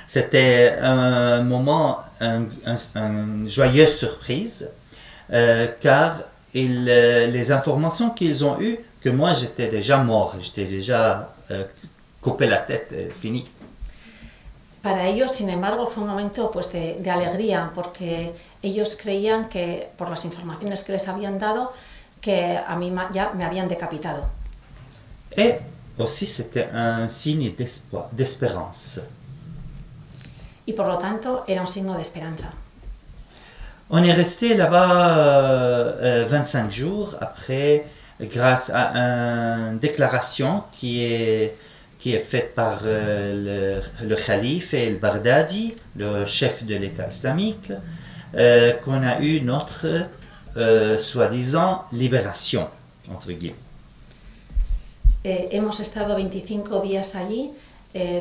C'était un moment, une joyeuse surprise, car les informations qu'ils ont eues, que moi j'étais déjà mort, j'étais déjà coupé la tête, fini. Para ellos, sin embargo, fue un momento pues, de alegría, porque ellos creían que, por las informaciones que les habían dado, que a mí ya me habían decapitado. Et aussi c'était un signe d'espérance. Y por lo tanto era un signo de esperanza. On est resté là-bas 25 jours après, grâce à une déclaration qui est faite par le calife et le Baghdadi, le chef de l'État islamique, qu'on a eu notre soi-disant libération, entre guillemets. Hemos estado 25 días allí,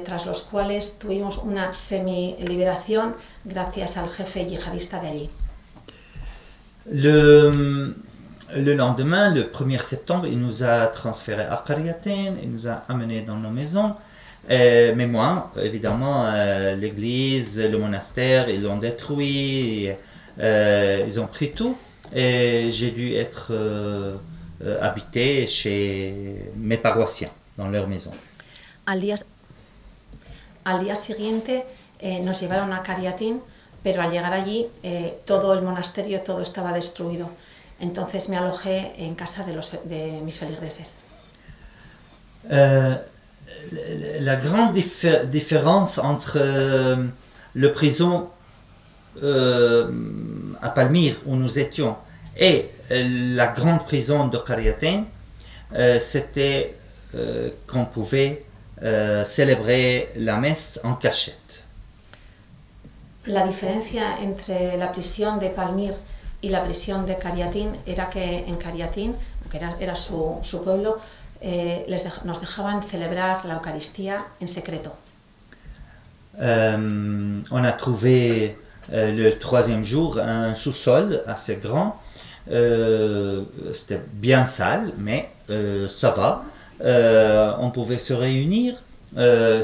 tras los cuales tuvimos una semi-liberación gracias al jefe yihadista de allí. Le lendemain, le 1er septembre, il nous a transférés à Qaryatin, il nous a amenés dans nos maisons. Mais moi, évidemment, l'église, le monastère, ils l'ont détruit, ils ont pris tout. Et j'ai dû être habité chez mes paroissiens, dans leur maison. Al día siguiente nos llevaron a Qaryatin, pero al llegar allí todo el monasterio, todo estaba destruido. Entonces me alojé en casa de mis feligreses. La grande différence entre le prison à Palmyre où nous étions et la grande prison de Qaryatin, c'était qu'on pouvait célébrer la messe en cachette. La diferencia entre la prisión de Palmyre y la prisión de Qaryatin era que en Qaryatin, que era su pueblo, nos dejaban celebrar la Eucaristía en secreto. On a trouvé le 3e jour un sous-sol assez grand. C'était bien sale, mais ça va. On pouvait se réunir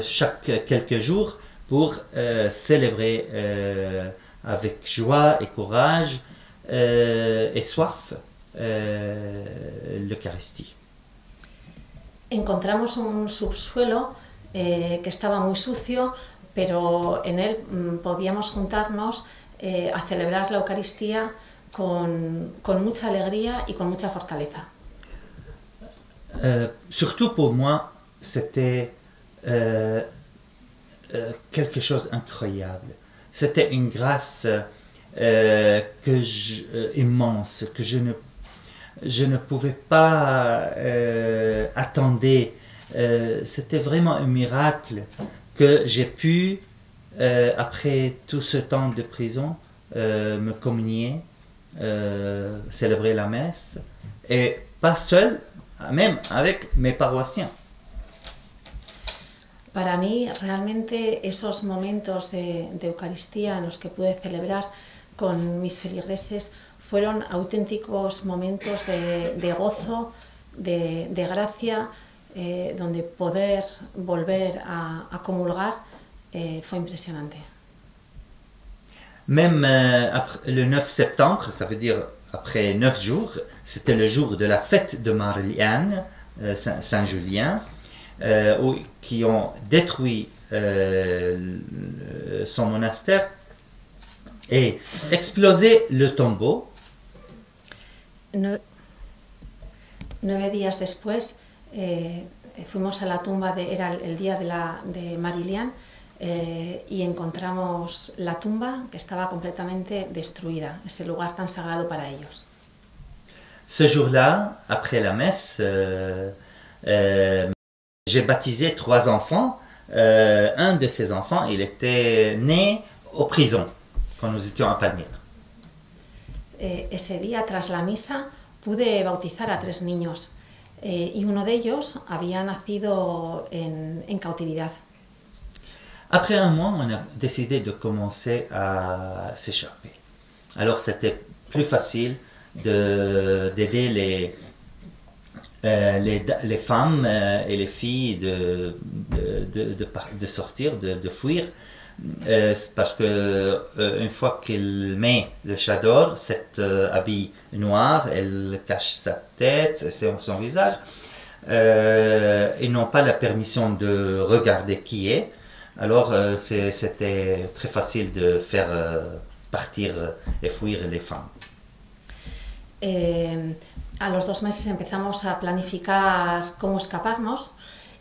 chaque quelques jours pour célébrer avec joie et courage et soif l'Eucharistie. Encontramos un subsuelo que estaba muy sucio, pero en él podíamos juntarnos a celebrar la Eucaristía con mucha alegría y con mucha fortaleza. Surtout pour moi, c'était quelque chose d'incroyable. C'était une grâce immense que je ne pouvais pas attendre. C'était vraiment un miracle que j'ai pu, après tout ce temps de prison, me communier, célébrer la messe, et pas seul, même avec mes paroissiens. Para mí, realmente, esos momentos de Eucaristía en los que pude celebrar con mis feligreses fueron auténticos momentos de gozo, de gracia, donde poder volver a comulgar fue impresionante. Même le 9 septembre, ça veut dire après 9 jours, c'était le jour de la fête de Marliane, Saint-Julien, qui ont détruit son monastère et explosé le tombeau. 9 días después fuimos a la tumba, era el día de Marilian, y encontramos la tumba que estaba completamente destruida, ese lugar tan sagrado para ellos. Ce jour-là, après la messe, j'ai baptisé 3 enfants. Un de ces enfants, il était né en prison quand nous étions à Palmyre. Ese día, tras la misa, pude bautizar a 3 niños y uno de ellos había nacido en cautividad. Après un mois, on a décidé de commencer à s'échapper. Alors c'était plus facile d'aider les femmes et les filles de sortir, de fuir, parce que une fois qu'il met le chador, cet habit noir, elle cache sa tête, son visage, ils n'ont pas la permission de regarder qui est. Alors c'était très facile de faire partir et fuir les femmes. A los 2 meses empezamos a planificar cómo escaparnos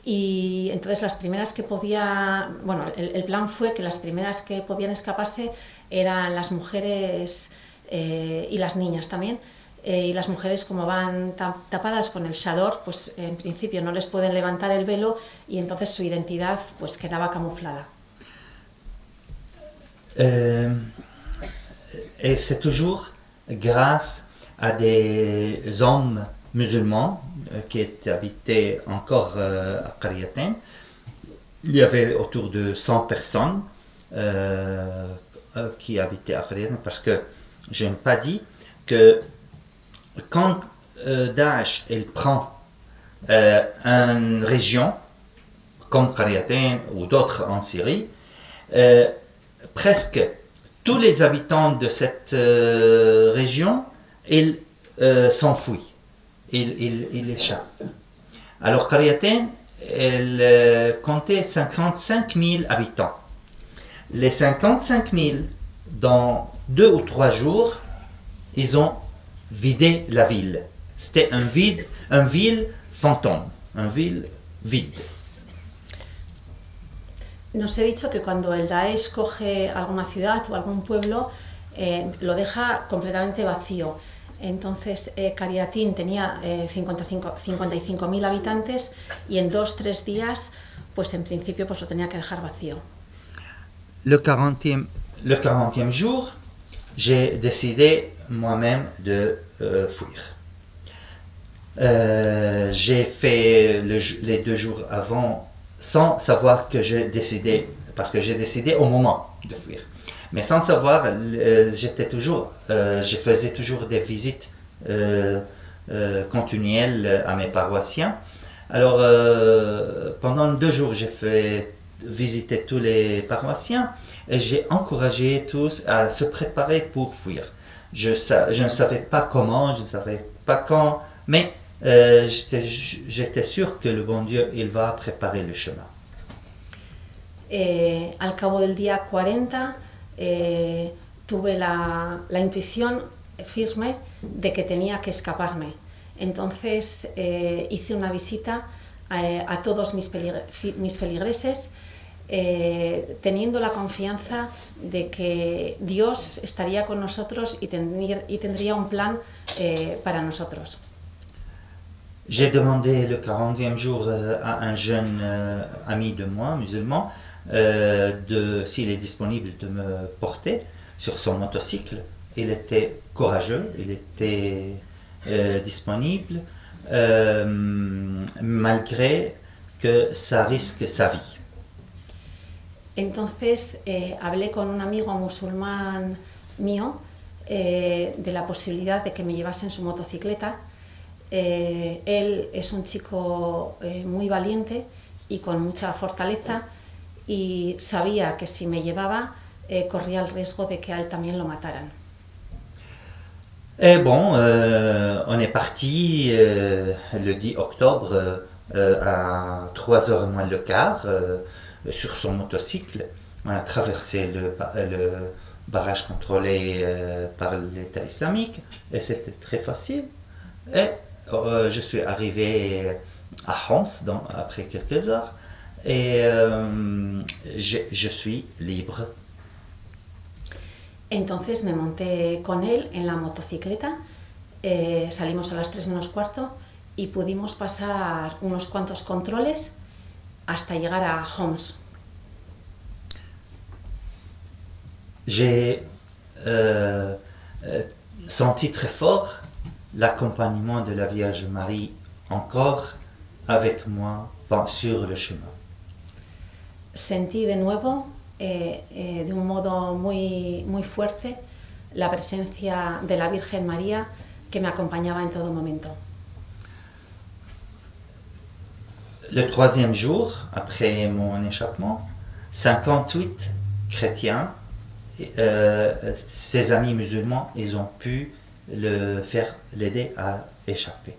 y entonces las primeras que el plan fue que las primeras que podían escaparse eran las mujeres y las niñas también. Y las mujeres, como van tapadas con el chador, pues en principio no les pueden levantar el velo y entonces su identidad pues quedaba camuflada. Et c'est toujours grâce à des hommes musulmans qui habitaient encore à Qaryatin. Il y avait autour de 100 personnes qui habitaient à Qaryatin, parce que je n'ai pas dit que quand Daesh prend une région comme Qaryatin ou d'autres en Syrie, presque tous les habitants de cette région, ils s'enfuient, ils échappent. Alors Qaryatin, elle comptait 55 000 habitants. Les 55 000, dans 2 ou 3 jours, ils ont vidé la ville. C'était une ville fantôme, une ville vide. Nos he dicho que cuando el Daesh coge alguna ciudad o algún pueblo, lo deja completamente vacío. Entonces, Qaryatin tenía 55.000 habitantes y en 2-3 días, pues en principio pues lo tenía que dejar vacío. Le 40e jour, j'ai décidé moi-même de fuir. J'ai fait les 2 jours avant sans savoir que j'ai décidé, parce que j'ai décidé au moment de fuir. Mais sans savoir, je faisais toujours des visites continuelles à mes paroissiens. Alors, pendant 2 jours, j'ai fait visiter tous les paroissiens et j'ai encouragé tous à se préparer pour fuir. Je ne savais pas comment, je ne savais pas quand, mais j'étais sûr que le bon Dieu, il va préparer le chemin. Al cabo del día 40, tuve la intuición firme de que tenía que escaparme. Entonces hice una visita a todos mis feligreses, teniendo la confianza de que Dios estaría con nosotros y tendría un plan para nosotros. J'ai demandé le 40e jour à un jeune ami de moi, musulman, s'il est disponible de me porter sur son motocycle. Il était courageux, il était disponible, malgré que ça risque sa vie. Entonces hablé con un amigo musulmán mío de la posibilidad de que me llevase en su motocicleta. Él es un chico muy valiente y con mucha fortaleza, y sabía que si me llevaba corría el riesgo de que a él también lo mataran. Et bon, on est parti le 10 octobre à 3h moins le quart sur son motocycle. On a traversé le barrage contrôlé par l'État islamique et c'était très facile. Et je suis arrivé à Homs après quelques heures et je suis libre. Entonces me monté con él en la motocicleta, salimos a las 3 menos cuarto y pudimos pasar unos cuantos controles hasta llegar a Homs. J'ai senti très fort l'accompagnement de la Vierge Marie encore avec moi sur le chemin. Sentí de nuevo, de un modo muy fuerte, la presencia de la Virgen María que me acompañaba en todo momento. Le troisième jour, après mon échappement, 58 chrétiens, ses amis musulmans, ils ont pu l'aider à échapper.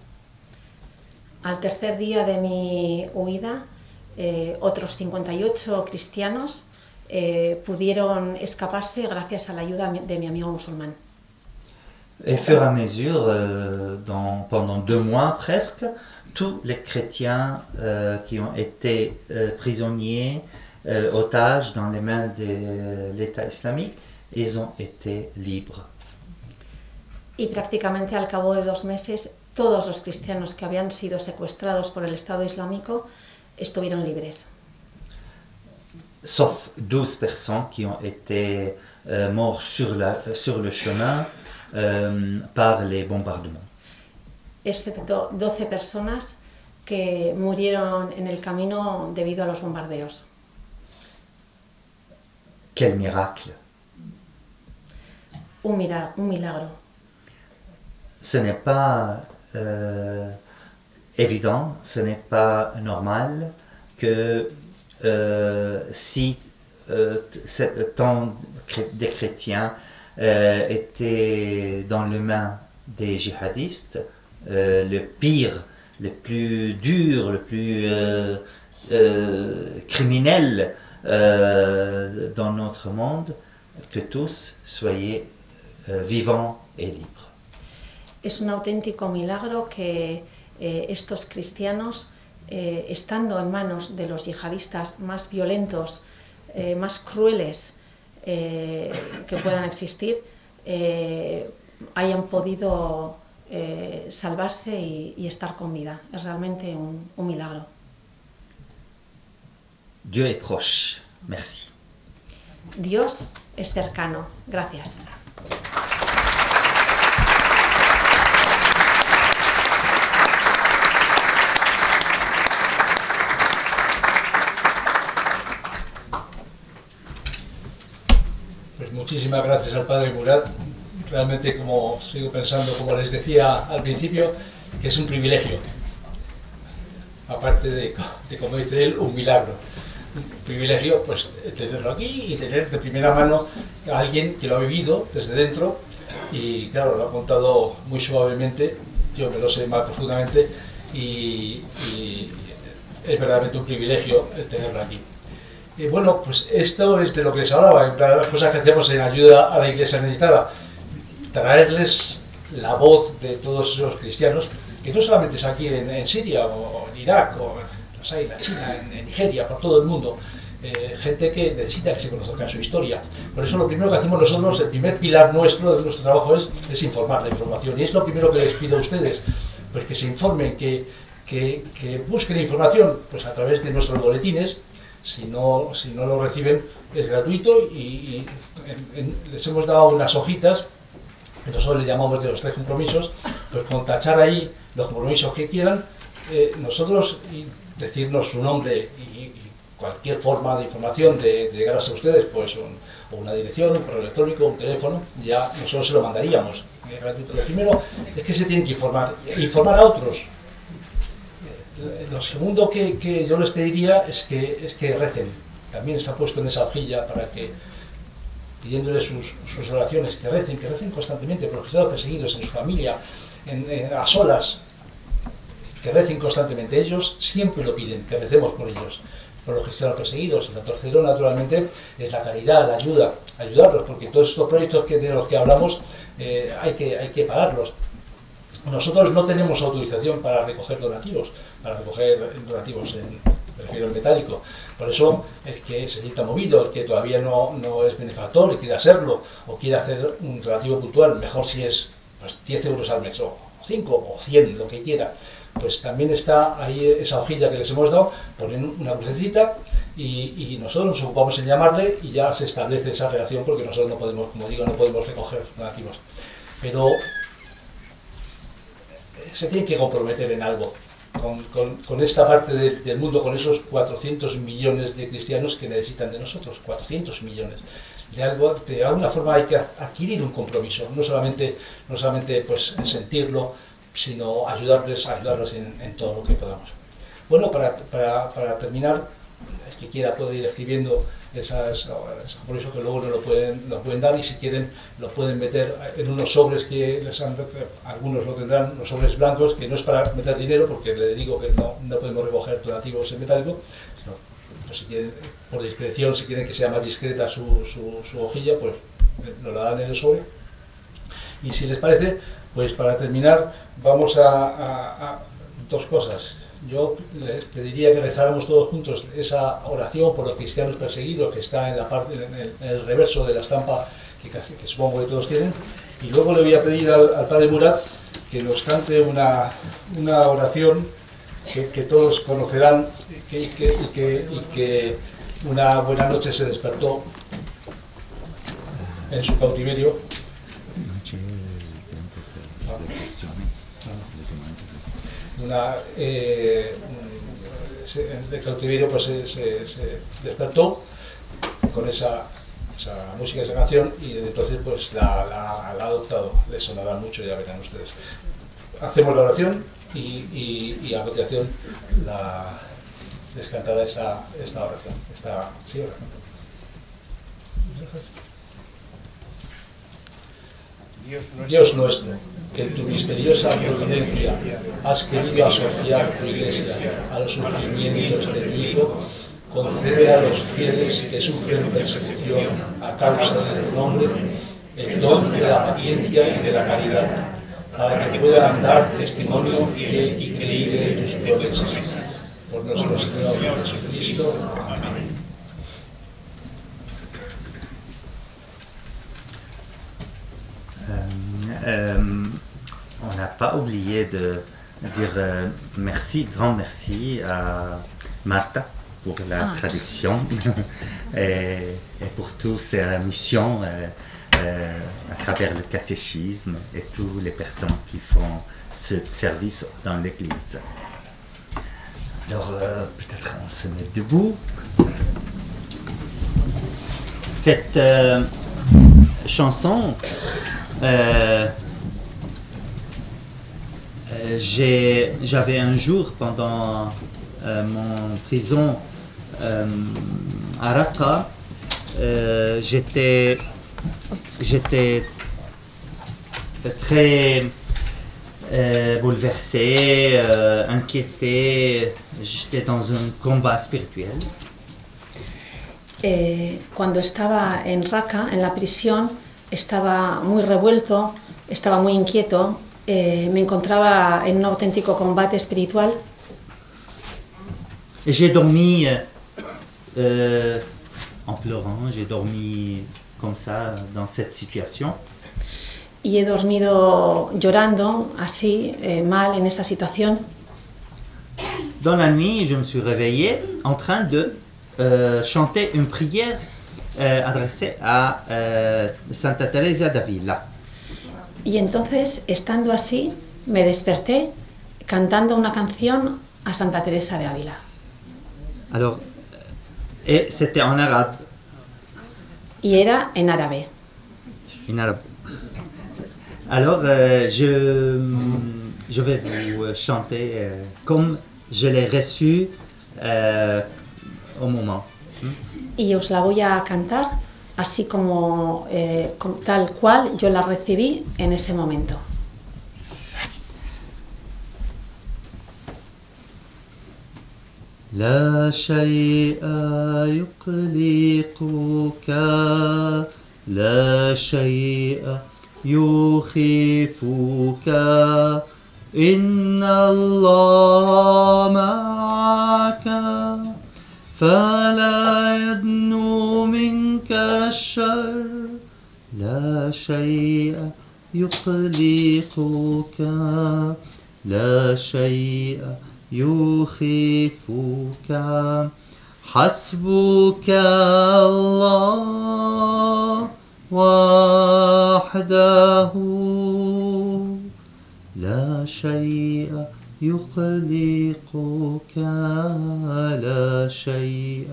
Al tercer día de mi huida, otros 58 cristianos pudieron escaparse gracias a la ayuda de mi amigo musulmán. Et au fur et à mesure, pendant 2 mois presque, tous les chrétiens qui ont été prisonniers, otages dans les mains de l'État islamique, ils ont été libres. Y prácticamente al cabo de 2 meses, todos los cristianos que habían sido secuestrados por el Estado Islámico estuvieron libres. Sauf 12 personnes qui ont été mortes sur le chemin par les bombardements. Excepto 12 personas que murieron en el camino debido a los bombardeos. Quel miracle! Un milagro. Ce n'est pas évident, ce n'est pas normal que si tant de chrétiens étaient dans les mains des djihadistes, le pire, le plus dur, le plus criminel dans notre monde, que tous soyez vivants et libres. Es un auténtico milagro que estos cristianos, estando en manos de los yihadistas más violentos, más crueles que puedan existir, hayan podido salvarse y estar con vida. Es realmente un milagro. Dieu est proche. Merci. Dios es cercano. Gracias. Pues muchísimas gracias al Padre Murat. Realmente, como sigo pensando, como les decía al principio, que es un privilegio. Aparte de como dice él, un milagro. Un privilegio, pues, tenerlo aquí y tener de primera mano a alguien que lo ha vivido desde dentro y, claro, lo ha contado muy suavemente, yo me lo sé más profundamente y es verdaderamente un privilegio tenerlo aquí. Y bueno, pues esto es de lo que les hablaba, en las cosas que hacemos en ayuda a la Iglesia necesitada, traerles la voz de todos esos cristianos, que no solamente es aquí en Siria o en Irak o en la China, en Nigeria, por todo el mundo, gente que necesita que se conozca su historia. Por eso lo primero que hacemos nosotros, el primer pilar nuestro de nuestro trabajo es informar, la información. Y es lo primero que les pido a ustedes, pues que se informen, que busquen información pues a través de nuestros boletines. Si no lo reciben, es gratuito y les hemos dado unas hojitas que nosotros le llamamos de los 3 compromisos, pues con tachar ahí los compromisos que quieran, nosotros y decirnos su nombre y cualquier forma de información de llegar a ustedes, pues o una dirección, un correo electrónico, un teléfono, ya nosotros se lo mandaríamos. Gratuito. Lo primero es que se tienen que informar a otros. Lo segundo que yo les pediría es que recen. También está puesto en esa hojilla para que, pidiéndoles sus oraciones, que recen constantemente por los que están perseguidos en su familia, a solas, que recen constantemente. Ellos siempre lo piden, que recemos por ellos. por los cristianos perseguidos. Y lo tercero, naturalmente, es la caridad, la ayuda, ayudarlos, porque todos estos proyectos de los que hablamos hay que pagarlos. Nosotros no tenemos autorización para recoger donativos prefiero el metálico. Por eso el que se sienta movido, el que todavía no es benefactor y quiere hacerlo, o quiere hacer un donativo puntual, mejor si es pues, 10 euros al mes, o 5 o 100, lo que quiera, pues también está ahí esa hojilla que les hemos dado, ponen una crucecita y nosotros nos ocupamos en llamarle y ya se establece esa relación, porque nosotros no podemos, como digo, no podemos recoger donativos. Pero se tiene que comprometer en algo con esta parte del mundo, con esos 400 millones de cristianos que necesitan de nosotros, 400 millones. De alguna forma hay que adquirir un compromiso, no solamente pues, sentirlo, sino ayudarlos en todo lo que podamos. Bueno, para terminar, el que quiera puede ir escribiendo por eso que luego no lo pueden dar, y si quieren lo pueden meter en unos sobres que algunos lo tendrán, los sobres blancos, que no es para meter dinero, porque le digo que no podemos recoger donativos en metálico, sino, pues si quieren, por discreción, si quieren que sea más discreta su hojilla, pues nos la dan en el sobre. Y si les parece, pues para terminar vamos a dos cosas. Yo les pediría que rezáramos todos juntos esa oración por los cristianos perseguidos, que está en el reverso de la estampa que supongo que todos tienen, y luego le voy a pedir al padre Murat que nos cante una oración que todos conocerán, y que una buena noche se despertó en su cautiverio. De cautiverio pues se despertó con esa música, esa canción, y desde entonces pues la ha adoptado. Le sonará mucho, ya verán ustedes. Hacemos la oración y a continuación les cantará esta oración, oración. Dios nuestro, que en tu misteriosa providencia has querido asociar tu Iglesia a los sufrimientos de tu Hijo, concede a los fieles que sufren persecución a causa de tu nombre el don de la paciencia y de la caridad, para que puedan dar testimonio fiel y creíble de tus promesas. Por nuestro Señor Jesucristo. Amén. On n'a pas oublié de dire grand merci à Martha pour la traduction et pour toutes ses missions à travers le catéchisme et toutes les personnes qui font ce service dans l'Église. Alors, peut-être on se met debout. Cette chanson, j'avais un jour pendant mon prison à Raqqa, j'étais très bouleversé, inquiété, j'étais dans un combat spirituel. Cuando estaba en Raqqa, en la prisión, estaba muy revuelto, estaba muy inquieto, me encontraba en un auténtico combate espiritual. Et j'ai dormi en pleurant, j'ai dormi comme ça dans cette situation. Y he dormido llorando, así, mal, en esta situación. Dans la nuit, je me suis réveillé en train de chanter une prière adressée à Santa Teresa d'Avila. Y entonces, estando así, me desperté cantando una canción a Santa Teresa de Ávila. Alors, et c'était en arabe. Y era en árabe. En arabe. Alors, je vais vous chanter comme je l'ai reçu au moment. Y os la voy a cantar así como tal cual yo la recibí en ese momento. لا شيء يقلقك لا شيء يخيفك إن الله معك فلا يدنو منك الشر لا شيء يقلقك لا شيء يخيفك حسبك الله وحده لا شيء يقلقك لا شيء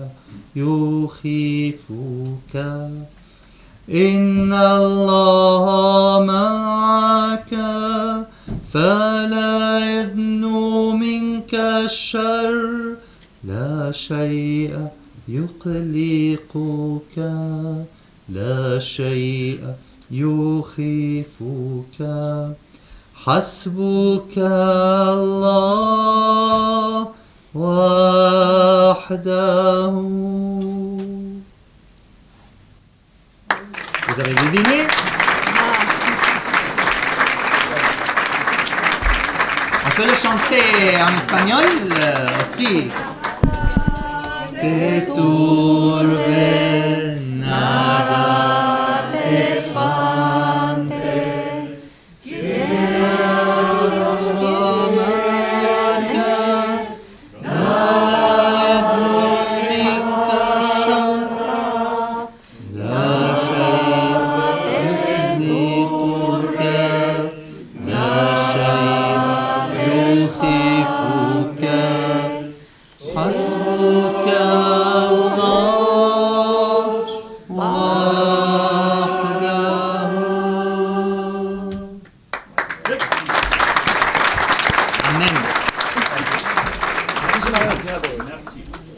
يخيفك إن الله معك فلا يدنو منك الشر لا شيء يقلقك لا شيء يخيفك حسبك الله وحده. Vous avez deviné? On peut le chanter en espagnol aussi. Te turbe nada te espante. Muchísimas gracias a todos.